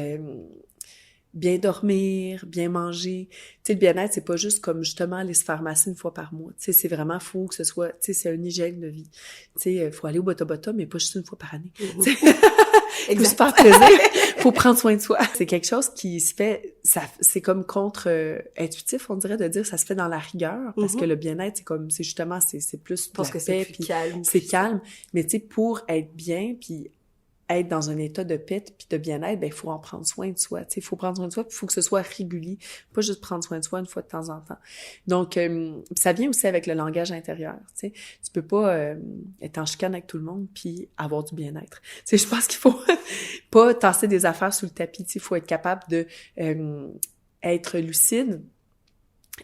bien dormir, bien manger. Tu sais, le bien-être, c'est pas juste comme justement aller se faire masser une fois par mois. Tu sais, c'est vraiment, faut que ce soit, tu sais, c'est une hygiène de vie. Tu sais, faut aller au Bota Bota, mais pas juste une fois par année. Faut se faire plaisir. Faut prendre soin de soi. C'est quelque chose qui se fait, c'est comme contre-intuitif, on dirait, de dire ça se fait dans la rigueur, parce que le bien-être, c'est justement, c'est plus je pense que c'est plus calme. C'est calme. Mais tu sais, pour être bien, puis être dans un état de paix puis de bien-être, il faut en prendre soin de soi. Il faut prendre soin de soi, puis il faut que ce soit régulier. Pas juste prendre soin de soi une fois de temps en temps. Donc, ça vient aussi avec le langage intérieur. Tu peux pas être en chicane avec tout le monde puis avoir du bien-être. Je pense qu'il faut pas tasser des affaires sous le tapis. Il faut être capable de être lucide,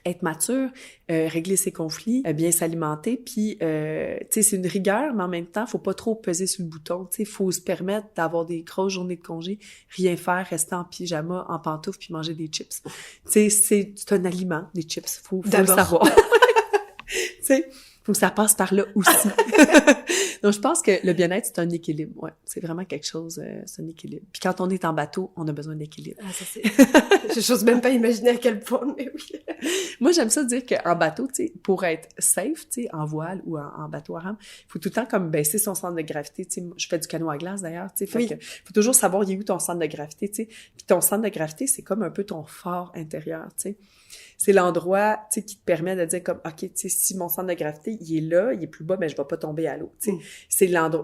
être mature, régler ses conflits, bien s'alimenter, puis tu sais, c'est une rigueur, mais en même temps, faut pas trop peser sur le bouton, tu sais, faut se permettre d'avoir des grosses journées de congé, rien faire, rester en pyjama, en pantoufles, puis manger des chips. Tu sais, c'est un aliment, des chips, faut le savoir. Tu sais, faut que ça passe par là aussi. Donc, je pense que le bien-être, c'est un équilibre. Ouais, c'est vraiment quelque chose, c'est un équilibre. Puis quand on est en bateau, on a besoin d'équilibre. Ah, ça c'est... Je n'ose même pas imaginer à quel point, mais oui. Moi, j'aime ça dire qu'en bateau, tu sais, pour être safe, tu sais, en voile ou en bateau à rame, il faut tout le temps comme baisser son centre de gravité. Tu sais, je fais du canot à glace d'ailleurs, tu sais, fait que faut toujours savoir il est où ton centre de gravité, tu sais. Puis ton centre de gravité, c'est comme un peu ton fort intérieur, tu sais. C'est l'endroit, tu sais, qui te permet de dire comme, OK, tu sais, si mon centre de gravité, il est là, il est plus bas, mais je vais pas tomber à l'eau, tu sais.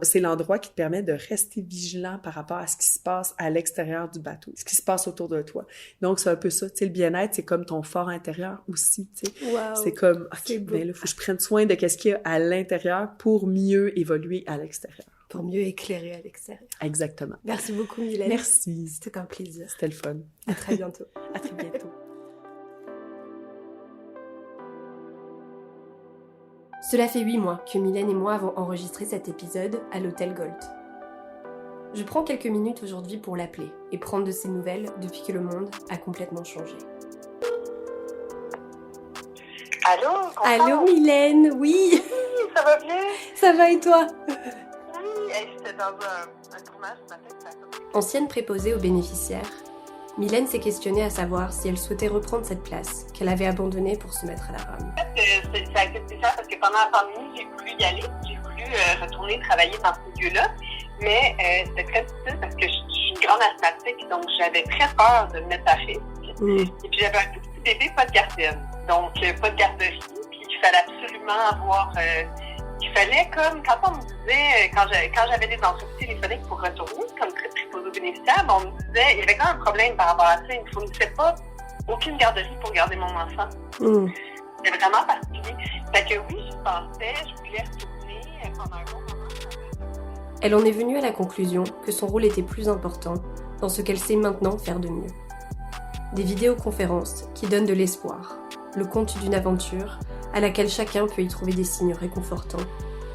C'est l'endroit qui te permet de rester vigilant par rapport à ce qui se passe à l'extérieur du bateau, ce qui se passe autour de toi. Donc, c'est un peu ça, tu sais, le bien-être, c'est comme ton fort intérieur aussi, tu sais. Wow. C'est comme, OK, ben là, faut que je prenne soin de qu'est-ce qu'il y a à l'intérieur pour mieux évoluer à l'extérieur. Pour mieux éclairer à l'extérieur. Exactement. Merci beaucoup, Mylène. Merci. C'était un plaisir. C'était le fun. À très bientôt. À très bientôt. Cela fait 8 mois que Mylène et moi avons enregistré cet épisode à l'Hôtel Gold. Je prends quelques minutes aujourd'hui pour l'appeler et prendre de ses nouvelles depuis que le monde a complètement changé. Allô? Allô Mylène, oui. Ça va bien? Ça va et toi? Oui, j'étais dans un tournage ce matin. Ça a comme... Ancienne préposée aux bénéficiaires, Mylène s'est questionnée à savoir si elle souhaitait reprendre cette place qu'elle avait abandonnée pour se mettre à la rame. Ça a été spécial parce que pendant la pandémie, j'ai voulu y aller. J'ai voulu retourner travailler dans ce milieu-là. Mais c'était très difficile parce que je suis une grande asthmatique, donc j'avais très peur de me mettre à risque. Et puis j'avais un tout petit bébé, pas de gardienne. Donc pas de garderie. Puis il fallait absolument avoir... il fallait comme, quand on me disait, quand j'avais des entrevues téléphoniques pour retourner, comme préposée aux bénéficiaires, on me disait, il y avait quand même un problème par rapport à ça. Il ne fournissait pas aucune garderie pour garder mon enfant. C'était vraiment particulier. Fait que oui, je pensais, je voulais retourner pendant un bon moment. Elle en est venue à la conclusion que son rôle était plus important dans ce qu'elle sait maintenant faire de mieux. Des vidéoconférences qui donnent de l'espoir, le conte d'une aventure à laquelle chacun peut y trouver des signes réconfortants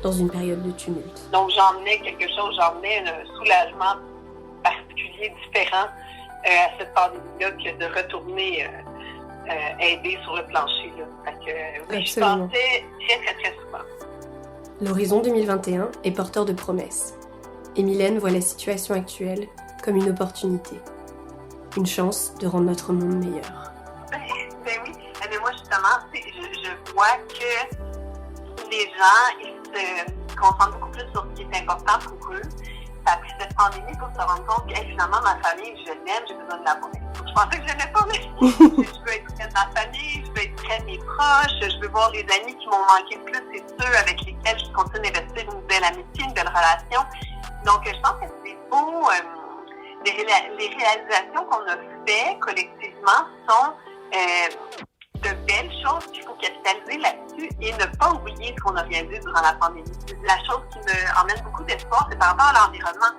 dans une période de tumulte. Donc j'emmenais quelque chose, j'emmenais un soulagement particulier, différent à cette pandémie-là que de retourner aider sur le plancher. Là. Fait que, oui, je pensais très souvent. L'horizon 2021 est porteur de promesses. Et Mylène voit la situation actuelle comme une opportunité. Une chance de rendre notre monde meilleur. Ben oui, mais moi justement, je vois que les gens ils se concentrent beaucoup plus sur ce qui est important pour eux. Ça a pris cette pandémie pour se rendre compte que finalement ma famille, je l'aime, j'ai besoin de la voir. Je pensais que je l'aimais pas, mais je veux être près de ma famille, je veux être près de mes proches, je veux voir les amis qui m'ont manqué le plus, c'est ceux avec lesquels je continue d'investir une belle amitié, une belle relation. Donc je pense que c'est beau. Les réalisations qu'on a faites collectivement sont de belles choses qu'il faut capitaliser là-dessus et ne pas oublier ce qu'on a réalisé durant la pandémie. La chose qui me emmène beaucoup d'espoir, c'est par rapport à l'environnement.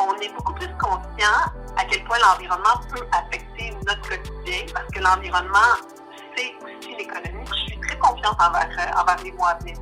On est beaucoup plus conscient à quel point l'environnement peut affecter notre quotidien parce que l'environnement, c'est aussi l'économie. Je suis très confiante envers les mois à venir.